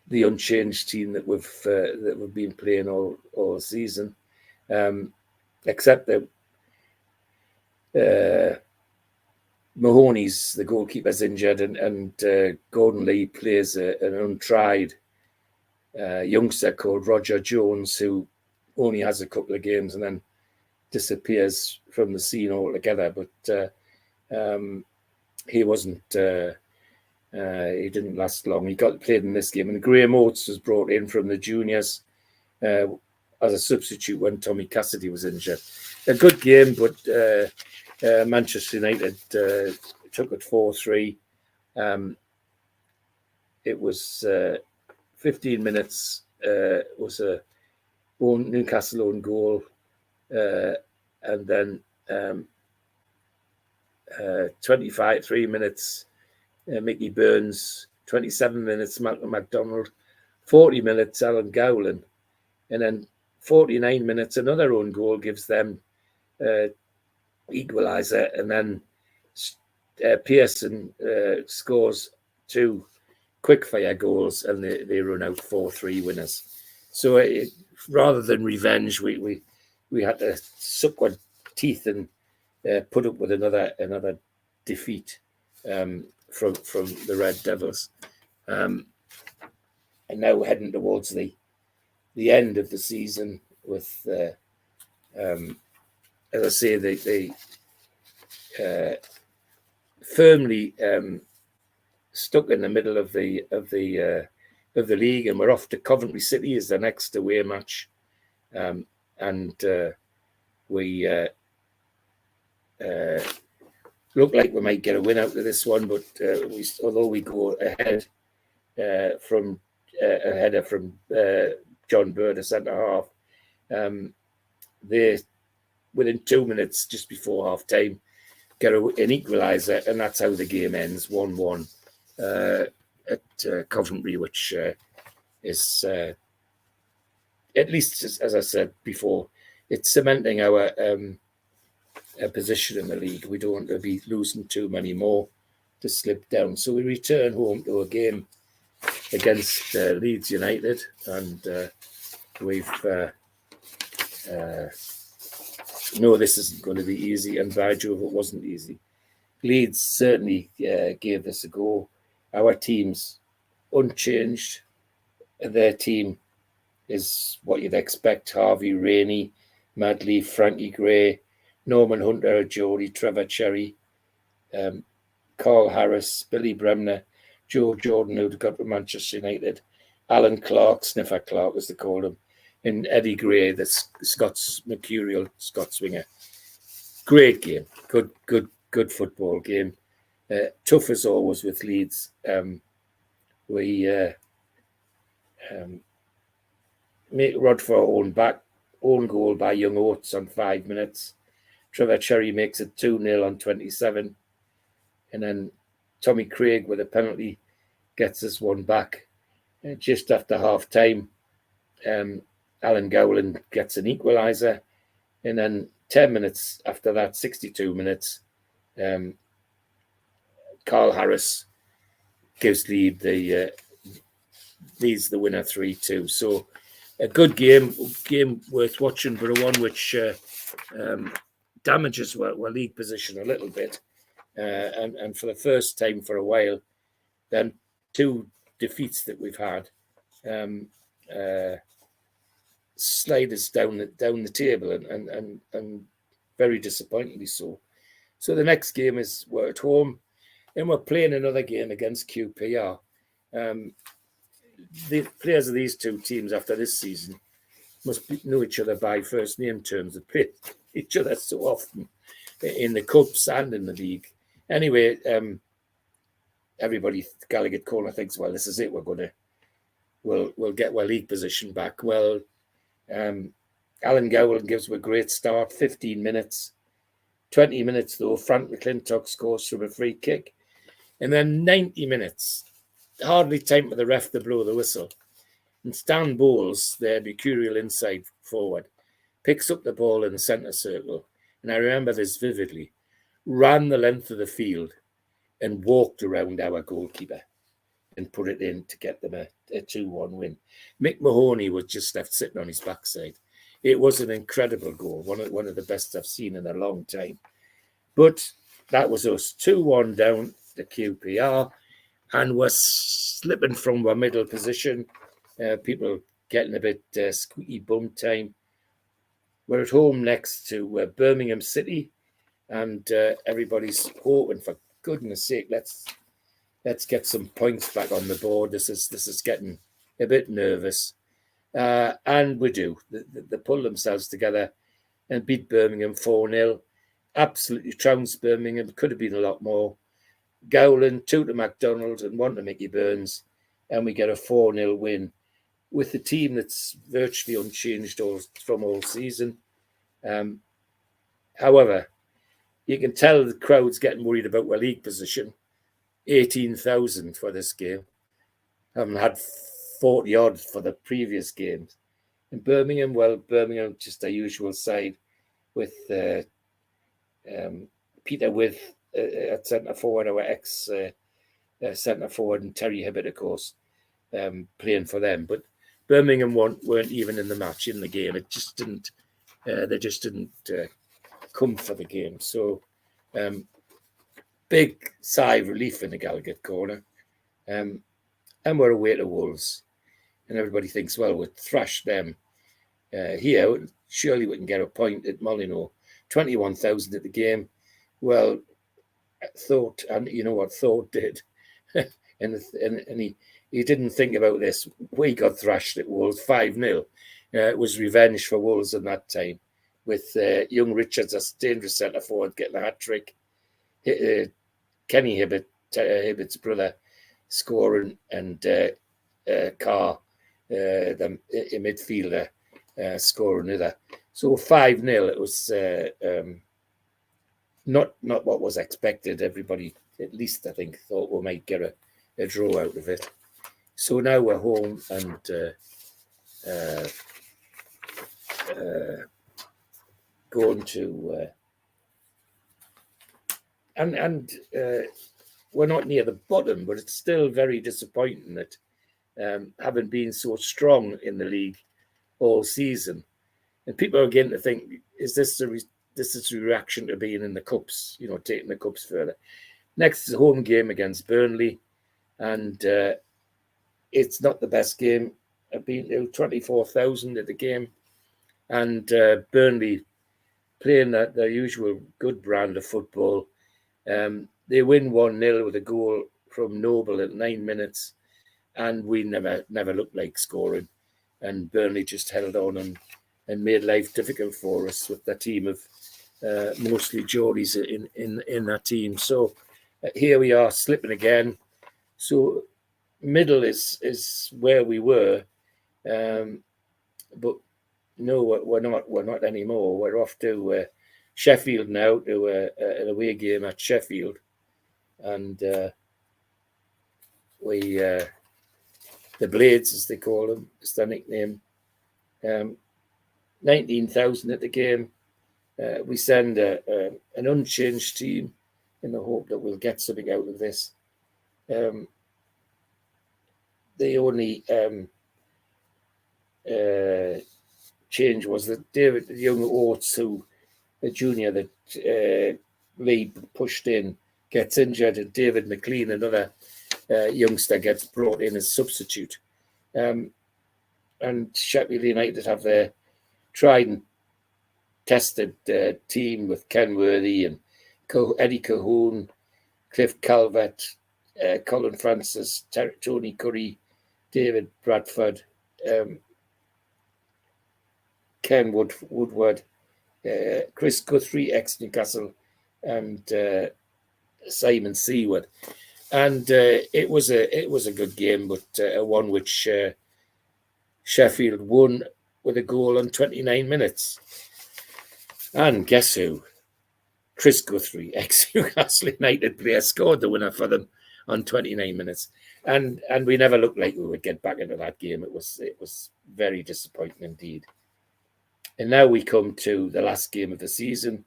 the unchanged team that we've been playing all season, except that Mahoney's, the goalkeeper's injured, and Gordon Lee plays an untried youngster called Roger Jones, who only has a couple of games and then disappears from the scene altogether. But he wasn't. He didn't last long. He got played in this game, and Graham Oates was brought in from the juniors as a substitute when Tommy Cassidy was injured. A good game, but Manchester United took it 4-3. It was 15 minutes. Was a Newcastle own goal, and then 3 minutes. Mickey Burns, 27 minutes, Malcolm MacDonald, 40 minutes, Alan Gowland, and then 49 minutes, another own goal gives them equaliser, and then Pearson scores 2 quickfire goals, and they run out 4-3 winners. So rather than revenge, we had to suck our teeth and put up with another defeat from the Red Devils, and now heading towards the end of the season with, as I say, they firmly stuck in the middle of the league, and we're off to Coventry City as the next away match, and we look like we might get a win out of this one, but although we go ahead from a header from John Bird, a centre half, they within 2 minutes just before half time get an equaliser, and that's how the game ends 1-1 at Coventry, which is at least, as I said before, it's cementing our position in the league. We don't want to be losing too many more to slip down. So we return home to a game against Leeds United, and we've no, this isn't going to be easy, and by Jove, it wasn't easy. Leeds certainly gave this a go. Our team's unchanged. Their team is what you'd expect: Harvey Rainey, Madley, Frankie Gray, Norman Hunter, Jody, Trevor Cherry, Carl Harris, Billy Bremner, Joe Jordan, who'd got to Manchester United, Alan Clark, Sniffer Clark as they called him, and Eddie Gray, the mercurial Scots winger. Great game, good football game. Tough as always with Leeds. We make Rod for our own goal by Young Oates on 5 minutes. Trevor Cherry makes it 2-0 on 27. And then Tommy Craig with a penalty gets us one back. Just after half time, Alan Gowland gets an equaliser. And then 10 minutes after that, 62 minutes, Carl Harris gives leads the winner 3-2. So a good game worth watching, but a one which damages our league position a little bit. And for the first time for a while, then 2 defeats that we've had slide us down the table, and very disappointingly so. So the next game we're at home, and we're playing another game against QPR. The players of these 2 teams after this season must know each other by first name terms. They play each other so often in the cups and in the league. Anyway, everybody, Gallagher Corner thinks, well, this is it. We'll get our league position back. Well, Alan Gowland gives a great start, 15 minutes. 20 minutes, though, Frank McClintock scores from a free kick. And then 90 minutes, hardly time for the ref to blow the whistle. And Stan Bowles, their mercurial inside forward, picks up the ball in the centre circle. And I remember this vividly. Ran the length of the field and walked around our goalkeeper and put it in to get them a 2-1 win. Mick Mahoney was just left sitting on his backside. It was an incredible goal, one of the best I've seen in a long time. But that was us, 2-1 down to QPR, and we're slipping from our middle position. People getting a bit squeaky bum time. We're at home next to Birmingham City, and everybody's hoping, for goodness sake, let's get some points back on the board. This is getting a bit nervous. And we do. They pull themselves together and beat Birmingham 4-0. Absolutely trounced Birmingham. Could have been a lot more. Gowland, 2 to McDonald and 1 to Mickey Burns. And we get a 4-0 win with the team that's virtually unchanged from all season. However, you can tell the crowd's getting worried about our league position. 18,000 for this game. Haven't had 40 odd for the previous games. In Birmingham, just a usual side with Peter With at centre forward, our ex centre forward, and Terry Hibbert, of course, playing for them. But Birmingham weren't even in the match, in the game. It just didn't. They just didn't come for the game. So big sigh of relief in the Gallagher Corner. And we're away to Wolves. And everybody thinks, well, we'll thrash them here. Surely we can get a point at Molyneux. 21,000 at the game. Well, Thought, and you know what Thought did? and he didn't think about this. We got thrashed at Wolves 5-0. It was revenge for Wolves in that time, with young Richards, a dangerous centre forward, getting a hat-trick. Kenny Hibbert, Hibbert's brother, scoring, and Carr, the midfielder, scoring another. So 5-0. It was not what was expected. Everybody, at least I think, thought we might get a draw out of it. So now we're home and going to and we're not near the bottom, but it's still very disappointing that having been so strong in the league all season, and people are beginning to think, is this a reaction to being in the cups? You know, taking the cups further. Next is a home game against Burnley, and it's not the best game. I've been to 24,000 at the game, and Burnley playing their usual good brand of football. They win 1-0 with a goal from Noble at 9 minutes, and we never looked like scoring. And Burnley just held on and made life difficult for us with their team of mostly Geordies in that team. So here we are slipping again. So middle is where we were, but No, we're not. We're not anymore. We're off to Sheffield now to an away game at Sheffield, and we the Blades, as they call them, is their nickname. 19,000 at the game. We send an unchanged team in the hope that we'll get something out of this. The only change was that David Young Oates, who a junior that Lee pushed in, gets injured, and David McLean, another youngster, gets brought in as substitute. And Sheffield United have their tried and tested team with Ken Worthy and Eddie Cahoon, Cliff Calvert, Colin Francis, Tony Curry, David Bradford, Ken Woodward, Chris Guthrie, ex-Newcastle, and Simon Seward. And it was a good game, but one which Sheffield won with a goal on 29 minutes. And guess who? Chris Guthrie, ex-Newcastle United player, scored the winner for them on 29 minutes. And we never looked like we would get back into that game. It was very disappointing indeed. And now we come to the last game of the season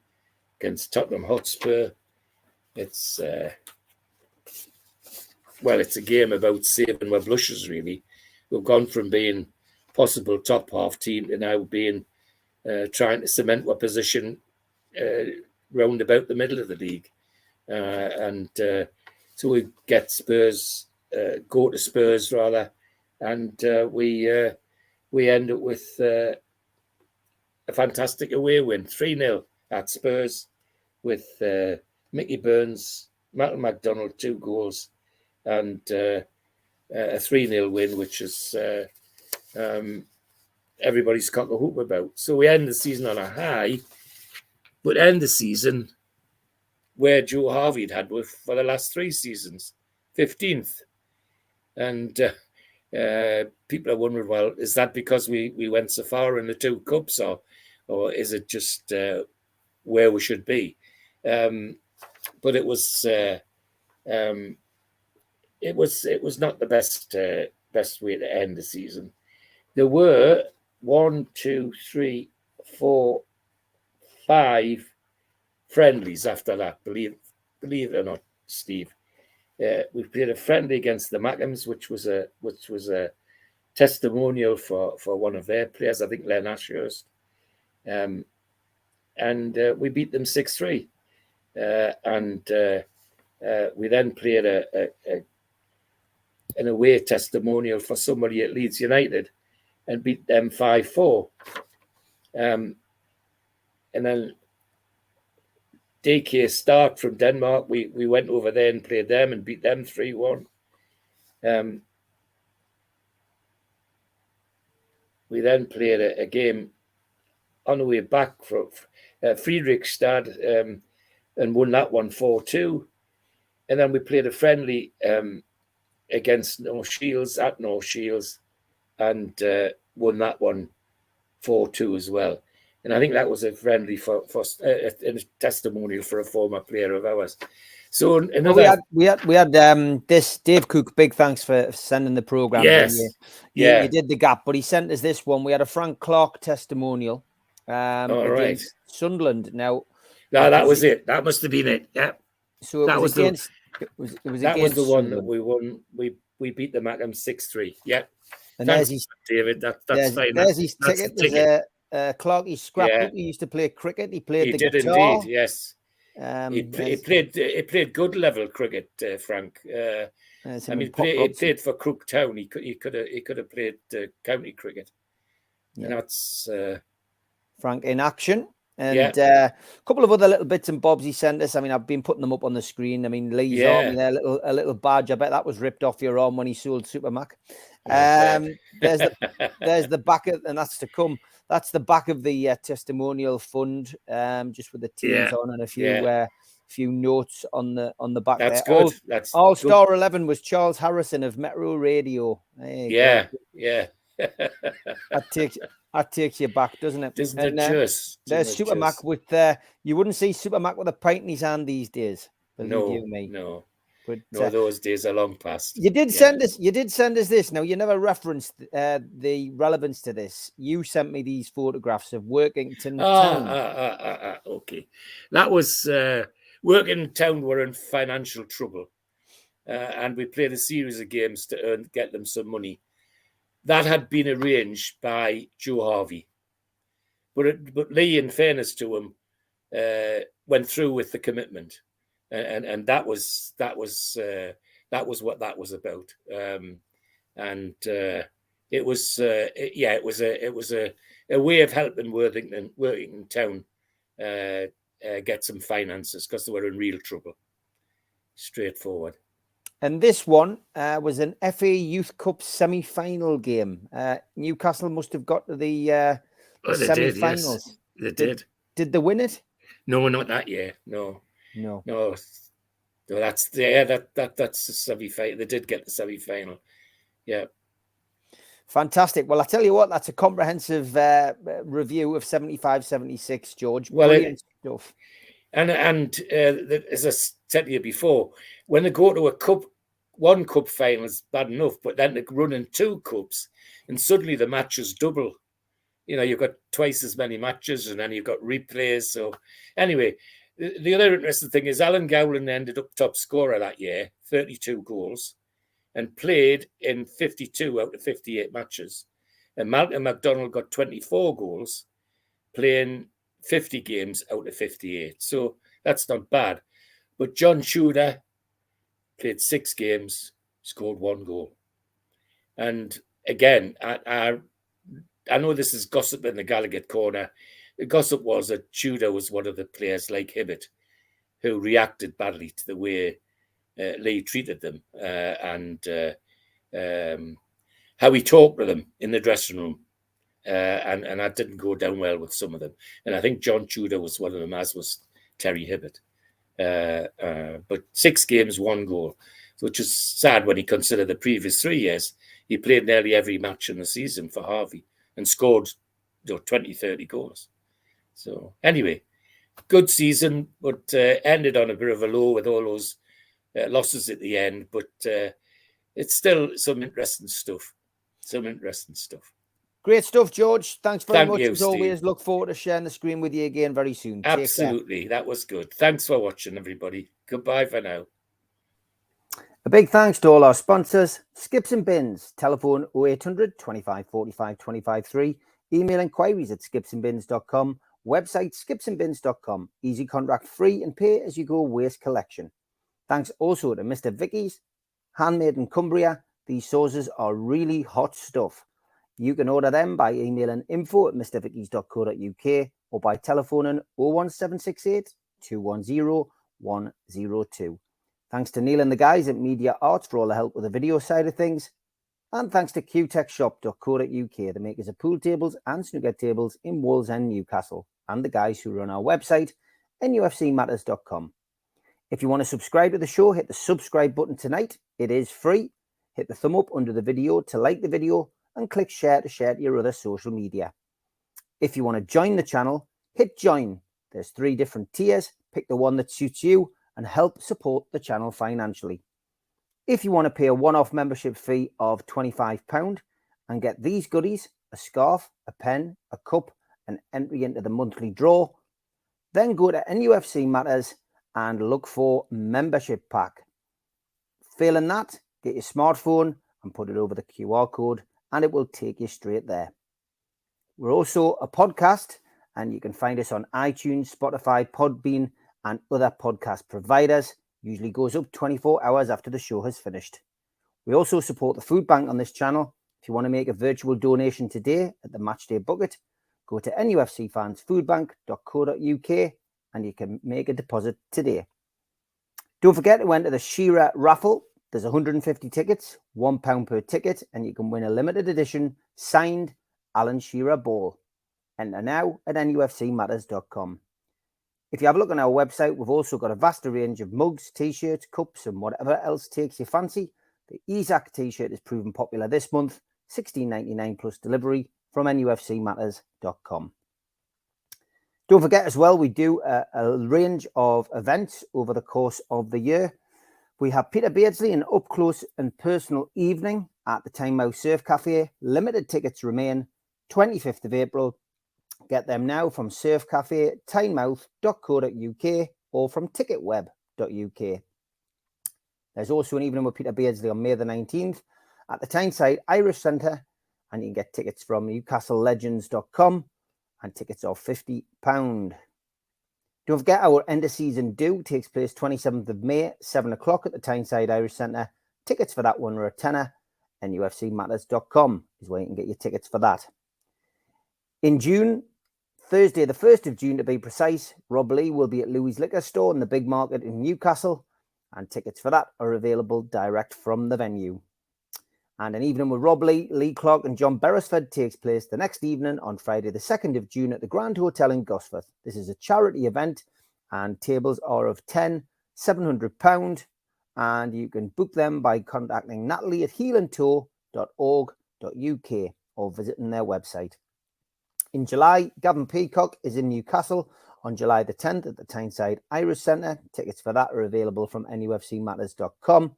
against Tottenham Hotspur. It's it's a game about saving our blushes, really. We've gone from being possible top half team to now being trying to cement our position round about the middle of the league. So we get Spurs, go to Spurs rather, and we end up with a fantastic away win, 3-0 at Spurs, with Mickey Burns, Malcolm MacDonald, 2 goals, and a 3-0 win, which is everybody's cock a hoop about. So we end the season on a high, but end the season where Joe Harvey had with for the last 3 seasons, 15th. And people are wondering, well, is that because we went so far in the 2 cups, or is it just where we should be? But it was not the best way to end the season. There were 1, 2, 3, 4, 5 friendlies after that. Believe it or not, Steve. We played a friendly against the Mackhams, which was a testimonial for one of their players, I think Len Ashurst. And we beat them 6-3. We then played an away testimonial for somebody at Leeds United and beat them 5-4. And then DK Stark from Denmark, we went over there and played them and beat them 3-1. We then played a game on the way back from Friedrichstad and won that one 4-2. And then we played a friendly against North Shields at North Shields and won that one 4-2 as well. And I think that was a friendly for a testimonial for a former player of ours. So another, we had this Dave Cook. Big thanks for sending the program. Yes, you did the gap, but he sent us this one. We had a Frank Clark testimonial against Sunderland. Now, no, that was it. That must have been it. Yeah. So it was against. It was the one that we won. We beat the Mackham 6-3. Yeah. And thanks, there's his David. That's fine. There's his ticket. There's Clarkey scrapbook. He used to play cricket. He played the guitar. He did indeed. Yes. He played good level cricket, Frank. I mean, he played for Crook Town. He could have played county cricket. Yeah. And that's Frank in action. And a couple of other little bits and bobs he sent us. I mean, I've been putting them up on the screen. I mean, Lee's arm there, a little badge. I bet that was ripped off your arm when he sold Supermac. There's the back of, and that's to come. That's the back of the testimonial fund, just with the teams on and a few notes on the back. That's there. Good. All-Star 11 was Charles Harrison of Metro Radio. Yeah. That takes you back, doesn't it? Doesn't And, it just? there's Doesn't it Super Mac just? with you wouldn't see Super Mac with a pint in his hand these days. Believe you me. No. But No, those days are long past. you did send us. You did send us this. Now you never referenced the relevance to this. You sent me these photographs of Workington Town. Okay, that was Workington Town were in financial trouble, and we played a series of games to get them some money. That had been arranged by Joe Harvey, but Lee, in fairness to him, went through with the commitment, and that was what that was about. It was a way of helping Workington Town get some finances because they were in real trouble. Straightforward. And this one was an FA Youth Cup semi-final game. Newcastle must have got to the semi-finals. Yes. They did. Did they win it? No, not that year. No. That's the semi-final. They did get the semi-final. Yeah. Fantastic. Well, I tell you what, that's a comprehensive review of 75-76, George. Well, brilliant stuff. And as I said to you before, when they go to one cup final is bad enough, but then they run in two cups, and suddenly the matches double. You know, you've got twice as many matches, and then you've got replays. So anyway, the other interesting thing is Alan Gowland ended up top scorer that year, 32 goals, and played in 52 out of 58 matches. And Malcolm MacDonald got 24 goals, playing 50 games out of 58. So that's not bad. But John Tudor played 6 games, scored 1 goal. And again, I know this is gossip in the Gallagher corner. The gossip was that Tudor was one of the players like Hibbert who reacted badly to the way Lee treated them and how he talked to them in the dressing room. And that didn't go down well with some of them. And I think John Tudor was one of them, as was Terry Hibbert. But 6 games, 1 goal, which is sad when you consider the previous 3 years. He played nearly every match in the season for Harvey and scored 20, 30 goals. So anyway, good season, but ended on a bit of a low with all those losses at the end. But it's still some interesting stuff. Great stuff, George. Thanks very much. You, as always, look forward to sharing the screen with you again very soon. Absolutely. That was good. Thanks for watching, everybody. Goodbye for now. A big thanks to all our sponsors: Skips and Bins, telephone 0800 25 45 25 3, email inquiries at skipsandbins.com, website skipsandbins.com, easy contract free and pay as you go waste collection. Thanks also to Mr. Vicky's, handmade in Cumbria. These sauces are really hot stuff. You can order them by emailing info@mrvickies.co.uk or by telephoning 01768 210 102. Thanks to Neil and the guys at Media Arts for all the help with the video side of things. And thanks to qtechshop.co.uk, the makers of pool tables and snooker tables in Wallsend, Newcastle, and the guys who run our website, nufcmatters.com. If you want to subscribe to the show, hit the subscribe button tonight. It is free. Hit the thumb up under the video to like the video and click share to share to your other social media. If you want to join the channel, hit join. There's 3 different tiers. Pick the one that suits you and help support the channel financially. If you want to pay a one-off membership fee of £25 and get these goodies, a scarf, a pen, a cup, and entry into the monthly draw, then go to NUFC Matters and look for membership pack. Failing that, get your smartphone and put it over the QR code and it will take you straight there. We're also a podcast and you can find us on iTunes, Spotify, Podbean, and other podcast providers. Usually goes up 24 hours after the show has finished. We also support the food bank on this channel. If you want to make a virtual donation today at the Matchday Bucket, go to nufcfansfoodbank.co.uk and you can make a deposit today. Don't forget to enter the Shearer raffle. There's 150 tickets, £1 per ticket, and you can win a limited edition signed Alan Shearer ball. Enter now at nufcmatters.com. If you have a look on our website, we've also got a vast range of mugs, t-shirts, cups, and whatever else takes your fancy. The Isaac t-shirt is proven popular this month. $16.99 plus delivery from nufcmatters.com. Don't forget as well, we do a range of events over the course of the year. We have Peter Beardsley, an up-close and personal evening at the Tynemouth Surf Cafe. Limited tickets remain, 25th of April. Get them now from surfcafe.tynemouth.co.uk or from ticketweb.uk. There's also an evening with Peter Beardsley on May the 19th at the Tyneside Irish Centre, and you can get tickets from newcastlelegends.com, and tickets are £50. Don't forget, our end of season do takes place 27th of May, 7 o'clock at the Tyneside Irish Centre. Tickets for that one are a tenner. NUFCmatters.com is where you can get your tickets for that. In June, Thursday the 1st of June to be precise, Rob Lee will be at Louis Liquor Store in the Big Market in Newcastle, and tickets for that are available direct from the venue. And an evening with Rob Lee, Lee Clark and John Beresford takes place the next evening on Friday the 2nd of June at the Grand Hotel in Gosforth. This is a charity event and tables are of £10, £700, and you can book them by contacting Natalie at heelandtour.org.uk or visiting their website. In July, Gavin Peacock is in Newcastle on July the 10th at the Tyneside Irish Centre. Tickets for that are available from nufcmatters.com.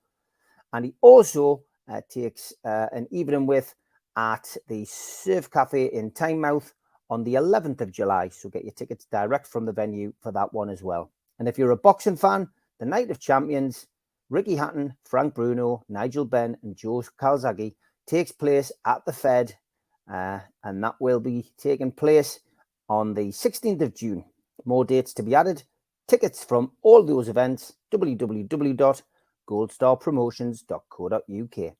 And he also takes an evening with at the Surf Cafe in Tynemouth on the 11th of July. So get your tickets direct from the venue for that one as well. And if you're a boxing fan, the Night of Champions, Ricky Hatton, Frank Bruno, Nigel Benn and Joe Calzaghe takes place at the Fed. And that will be taking place on the 16th of June. More dates to be added. Tickets from all those events, www.goldstarpromotions.co.uk.